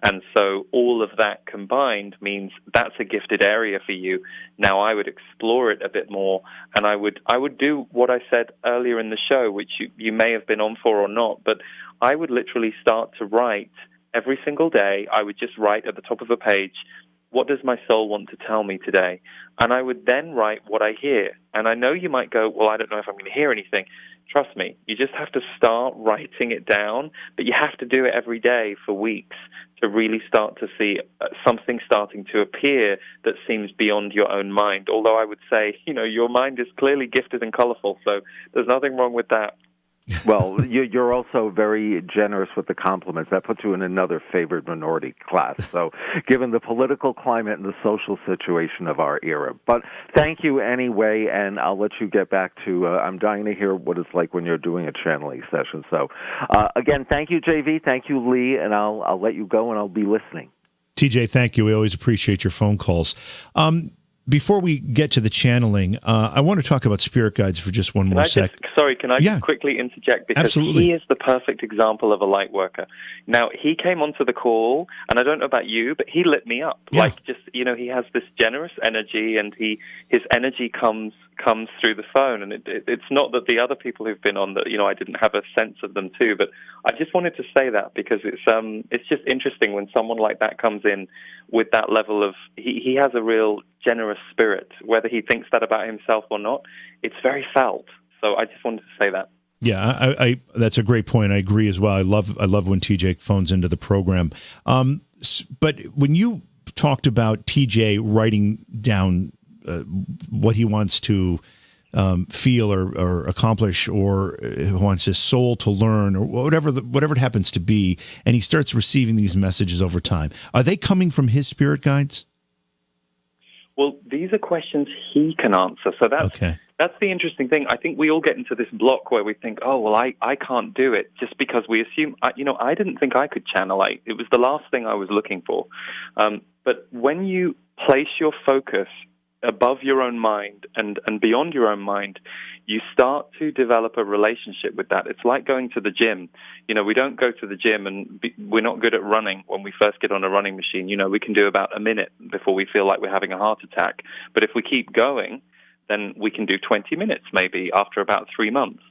and so all of that combined means that's a gifted area for you. Now I would explore it a bit more, and I would do what I said earlier in the show, which you may have been on for or not, but I would literally start to write every single day. I would just write at the top of a page, what does my soul want to tell me today? And I would then write what I hear. And I know you might go, well, I don't know if I'm going to hear anything. Trust me, you just have to start writing it down, but you have to do it every day for weeks to really start to see something starting to appear that seems beyond your own mind. Although I would say, your mind is clearly gifted and colorful, so there's nothing wrong with that. Well, you're also very generous with the compliments. That puts you in another favored minority class. So, given the political climate and the social situation of our era. But thank you anyway, and I'll let you get back to, I'm dying to hear what it's like when you're doing a channeling session. So, again, thank you, JV. Thank you, Lee, and I'll let you go, and I'll be listening. TJ, thank you. We always appreciate your phone calls. Before we get to the channeling, I want to talk about spirit guides for just one more sec. Can I just quickly interject? Because Absolutely. He is the perfect example of a light worker. Now, he came onto the call, and I don't know about you, but he lit me up. Yeah. He has this generous energy, and his energy comes through the phone. And it's not that the other people who've been on that, I didn't have a sense of them too, but I just wanted to say that because it's just interesting when someone like that comes in with that level of, he has a real generous spirit, whether he thinks that about himself or not. It's very felt. So I just wanted to say that. Yeah, I that's a great point. I agree as well. I love when TJ phones into the program. But when you talked about TJ writing down what he wants to feel or accomplish, or wants his soul to learn, or whatever it happens to be, and he starts receiving these messages over time, are they coming from his spirit guides? Well, these are questions he can answer. So that's the interesting thing. I think we all get into this block where we think, oh, well, I can't do it, just because we assume, I didn't think I could channel. It was the last thing I was looking for. But when you place your focus above your own mind and beyond your own mind, you start to develop a relationship with that. It's like going to the gym. We don't go to the gym and we're not good at running when we first get on a running machine. We can do about a minute before we feel like we're having a heart attack. But if we keep going, then we can do 20 minutes maybe after about 3 months.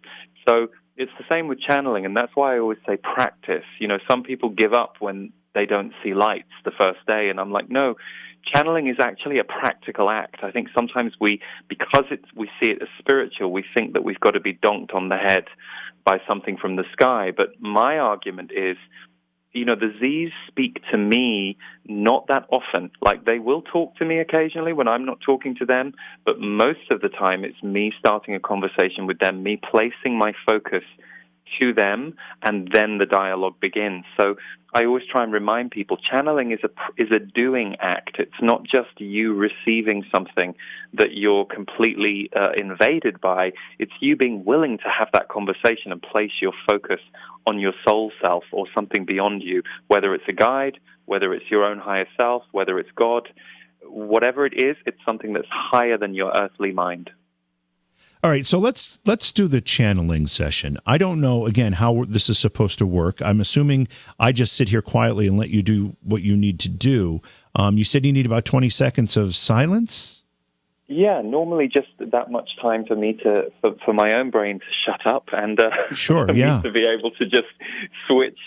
So it's the same with channeling, and that's why I always say practice. Some people give up when they don't see lights the first day, and I'm like, no, channeling is actually a practical act. I think sometimes because we see it as spiritual, we think that we've got to be donked on the head by something from the sky. But my argument is, the Z's speak to me not that often. Like, they will talk to me occasionally when I'm not talking to them, but most of the time it's me starting a conversation with them, me placing my focus to them, and then the dialogue begins. So I always try and remind people, channeling is a doing act. It's not just you receiving something that you're completely invaded by. It's you being willing to have that conversation and place your focus on your soul self or something beyond you, whether it's a guide, whether it's your own higher self, whether it's God, whatever it is, it's something that's higher than your earthly mind. All right, so let's do the channeling session. I don't know, again, how this is supposed to work. I'm assuming I just sit here quietly and let you do what you need to do. You said you need about 20 seconds of silence? Yeah, normally just that much time for me for my own brain to shut up and Sure, for yeah. me to be able to just switch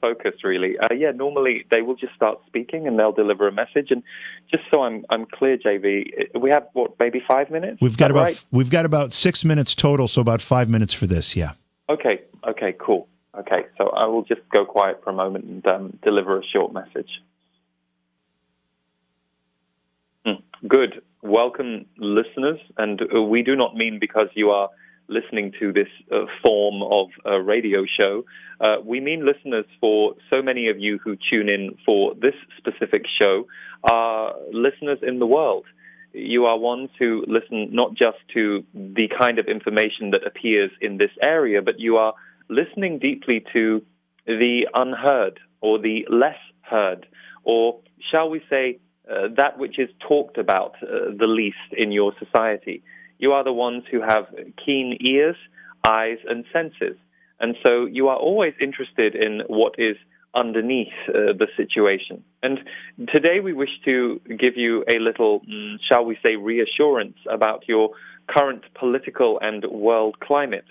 focus. Really, normally they will just start speaking and they'll deliver a message. And just so I'm clear, JV, we have maybe 5 minutes. We've got about 6 minutes total, so about 5 minutes for this. Yeah. Okay, cool. Okay, so I will just go quiet for a moment and deliver a short message. Good. Welcome, listeners, and we do not mean because you are listening to this form of a radio show. We mean listeners for so many of you who tune in for this specific show are listeners in the world. You are ones who listen not just to the kind of information that appears in this area, but you are listening deeply to the unheard or the less heard, or shall we say, that which is talked about the least in your society. You are the ones who have keen ears, eyes, and senses. And so you are always interested in what is underneath the situation. And today we wish to give you a little, shall we say, reassurance about your current political and world climate.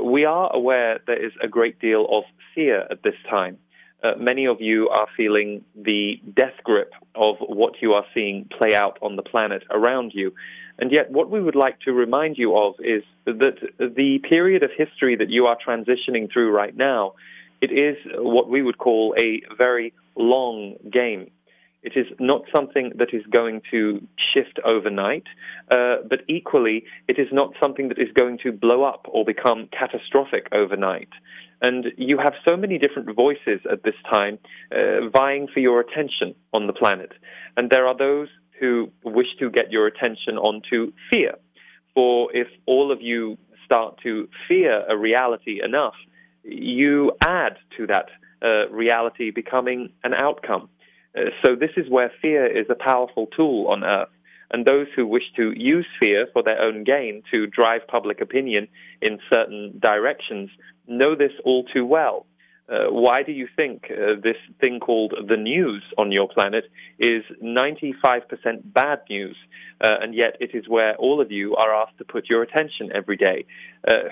We are aware there is a great deal of fear at this time. Many of you are feeling the death grip of what you are seeing play out on the planet around you. And yet what we would like to remind you of is that the period of history that you are transitioning through right now, it is what we would call a very long game. It is not something that is going to shift overnight, but equally, it is not something that is going to blow up or become catastrophic overnight. And you have so many different voices at this time vying for your attention on the planet. And there are those who wish to get your attention onto fear. For if all of you start to fear a reality enough, you add to that reality becoming an outcome. So this is where fear is a powerful tool on Earth. And those who wish to use fear for their own gain to drive public opinion in certain directions know this all too well. Why do you think this thing called the news on your planet is 95% bad news, and yet it is where all of you are asked to put your attention every day?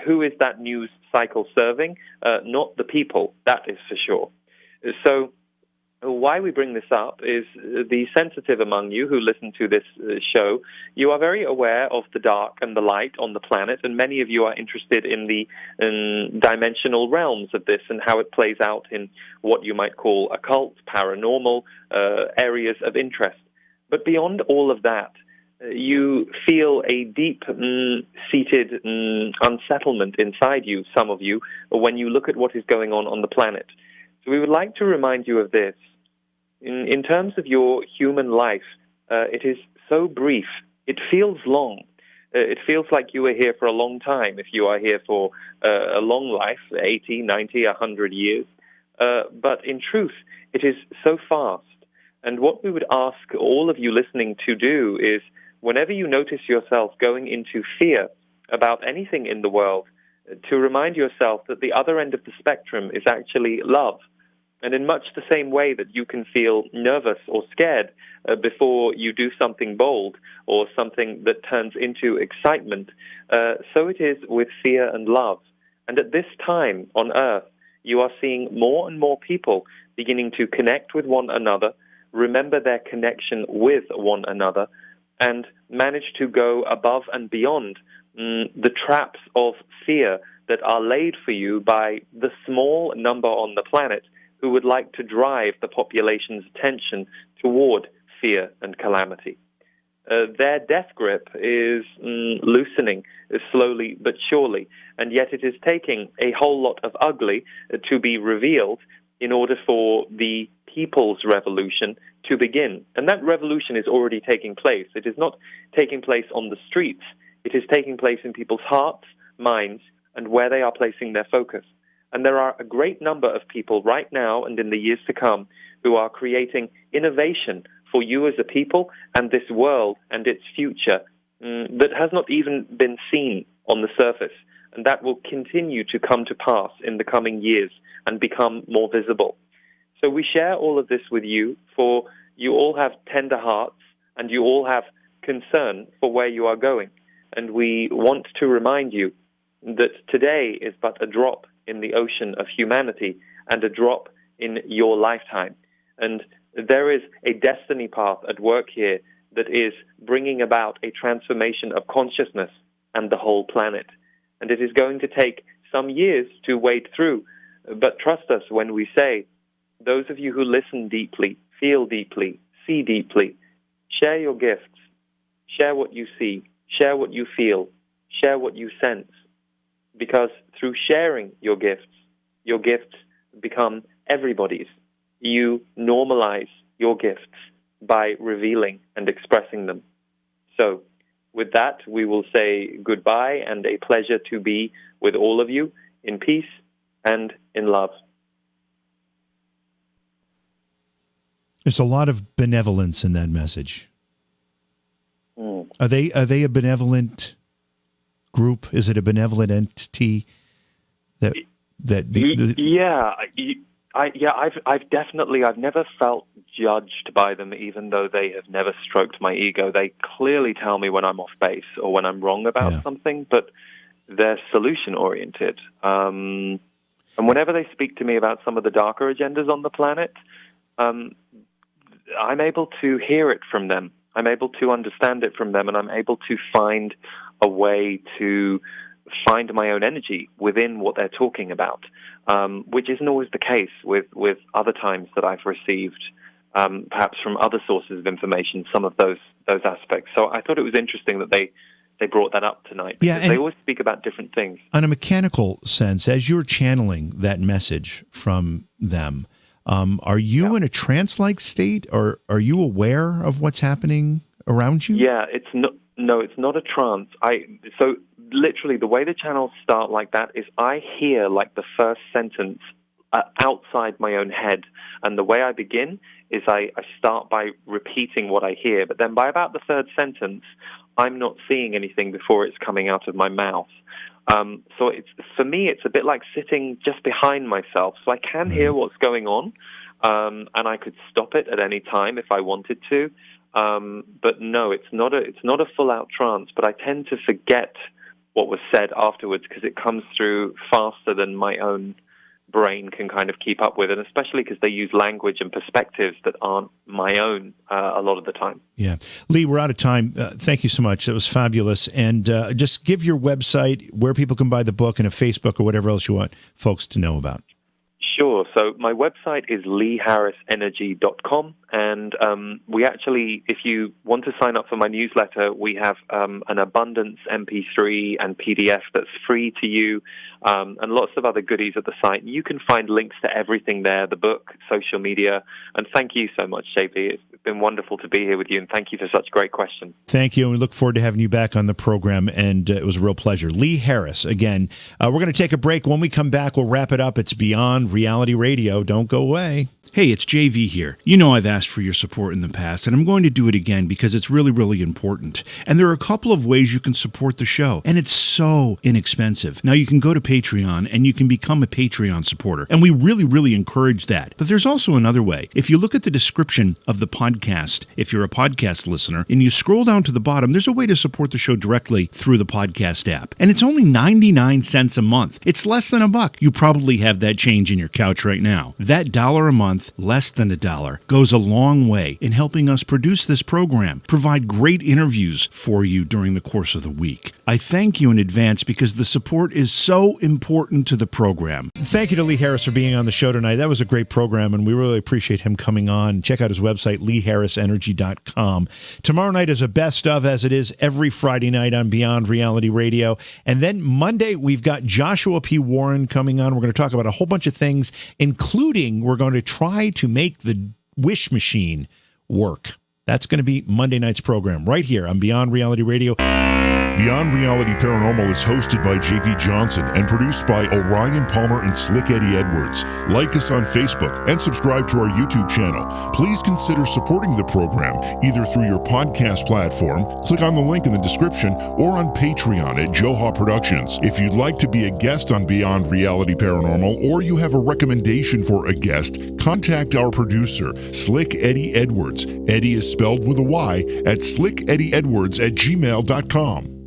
Who is that news cycle serving? Not the people, that is for sure. So why we bring this up is the sensitive among you who listen to this show, you are very aware of the dark and the light on the planet, and many of you are interested in the dimensional realms of this and how it plays out in what you might call occult, paranormal areas of interest. But beyond all of that, you feel a deep-seated unsettlement inside you, some of you, when you look at what is going on the planet. So we would like to remind you of this. In terms of your human life, it is so brief. It feels long. It feels like you were here for a long time if you are here for a long life, 80, 90, 100 years. But in truth, it is so fast. And what we would ask all of you listening to do is, whenever you notice yourself going into fear about anything in the world, to remind yourself that the other end of the spectrum is actually love. And in much the same way that you can feel nervous or scared before you do something bold or something that turns into excitement, so it is with fear and love. And at this time on Earth, you are seeing more and more people beginning to connect with one another, remember their connection with one another, and manage to go above and beyond the traps of fear that are laid for you by the small number on the planet who would like to drive the population's attention toward fear and calamity. Their death grip is loosening slowly but surely, and yet it is taking a whole lot of ugly to be revealed in order for the people's revolution to begin. And that revolution is already taking place. It is not taking place on the streets. It is taking place in people's hearts, minds, and where they are placing their focus. And there are a great number of people right now and in the years to come who are creating innovation for you as a people and this world and its future that has not even been seen on the surface, and that will continue to come to pass in the coming years and become more visible. So we share all of this with you, for you all have tender hearts and you all have concern for where you are going. And we want to remind you that today is but a drop in the ocean of humanity and a drop in your lifetime. And there is a destiny path at work here that is bringing about a transformation of consciousness and the whole planet. And it is going to take some years to wade through. But trust us when we say, those of you who listen deeply, feel deeply, see deeply, share your gifts, share what you see, share what you feel, share what you sense. Because through sharing your gifts become everybody's. You normalize your gifts by revealing and expressing them. So, with that, we will say goodbye and a pleasure to be with all of you in peace and in love. There's a lot of benevolence in that message. Are they a benevolent group? Is it a benevolent entity? I've never felt judged by them, even though they have never stroked my ego. They clearly tell me when I'm off base or when I'm wrong about something, but they're solution-oriented. And whenever they speak to me about some of the darker agendas on the planet, I'm able to hear it from them. I'm able to understand it from them, and I'm able to find a way to find my own energy within what they're talking about, which isn't always the case with other times that I've received, perhaps from other sources of information, some of those aspects. So I thought it was interesting that they brought that up tonight, because they always speak about different things. On a mechanical sense, as you're channeling that message from them, are you in a trance-like state, or are you aware of what's happening around you? Yeah, it's not a trance. So literally the way the channels start like that is I hear like the first sentence outside my own head, and the way I begin is I start by repeating what I hear, but then by about the third sentence, I'm not seeing anything before it's coming out of my mouth. So for me, it's a bit like sitting just behind myself. So I can hear what's going on, and I could stop it at any time if I wanted to. But no, it's not a full-out trance. But I tend to forget what was said afterwards, because it comes through faster than my own brain can kind of keep up with, and especially because they use language and perspectives that aren't my own a lot of the time. Yeah. Lee, we're out of time. Thank you so much. That was fabulous. And just give your website, where people can buy the book, and a Facebook or whatever else you want folks to know about. Sure. So my website is leeharrisenergy.com, and we actually, if you want to sign up for my newsletter, we have an abundance MP3 and PDF that's free to you, and lots of other goodies at the site. You can find links to everything there, the book, social media, and thank you so much, JP. It's been wonderful to be here with you, and thank you for such great questions. Thank you, and we look forward to having you back on the program, and it was a real pleasure. Lee Harris, again. We're going to take a break. When we come back, we'll wrap it up. It's Beyond Reality Radio. Don't go away. Hey, it's JV here. You know I've asked for your support in the past, and I'm going to do it again because it's really, really important. And there are a couple of ways you can support the show, and it's so inexpensive. Now, you can go to Patreon, and you can become a Patreon supporter, and we really, really encourage that. But there's also another way. If you look at the description of the podcast, if you're a podcast listener, and you scroll down to the bottom, there's a way to support the show directly through the podcast app. And it's only 99 cents a month. It's less than $1. You probably have that change in your couch right now. That $1 a month, less than $1, goes a long way in helping us produce this program, provide great interviews for you during the course of the week. I thank you in advance because the support is so important to the program. Thank you to Lee Harris for being on the show tonight. That was a great program, and we really appreciate him coming on. Check out his website, leeharrisenergy.com. Tomorrow night is a best of, as it is every Friday night on Beyond Reality Radio. And then Monday, we've got Joshua P. Warren coming on. We're going to talk about a whole bunch of things, including we're going to try to make the wish machine work. That's going to be Monday night's program right here on Beyond Reality Radio. Beyond Reality Paranormal is hosted by JV Johnson and produced by Orion Palmer and Slick Eddie Edwards. Like us on Facebook and subscribe to our YouTube channel. Please consider supporting the program either through your podcast platform, click on the link in the description, or on Patreon at Joha Productions. If you'd like to be a guest on Beyond Reality Paranormal, or you have a recommendation for a guest, contact our producer, Slick Eddie Edwards. Eddie is spelled with a Y at slickeddieedwards@gmail.com.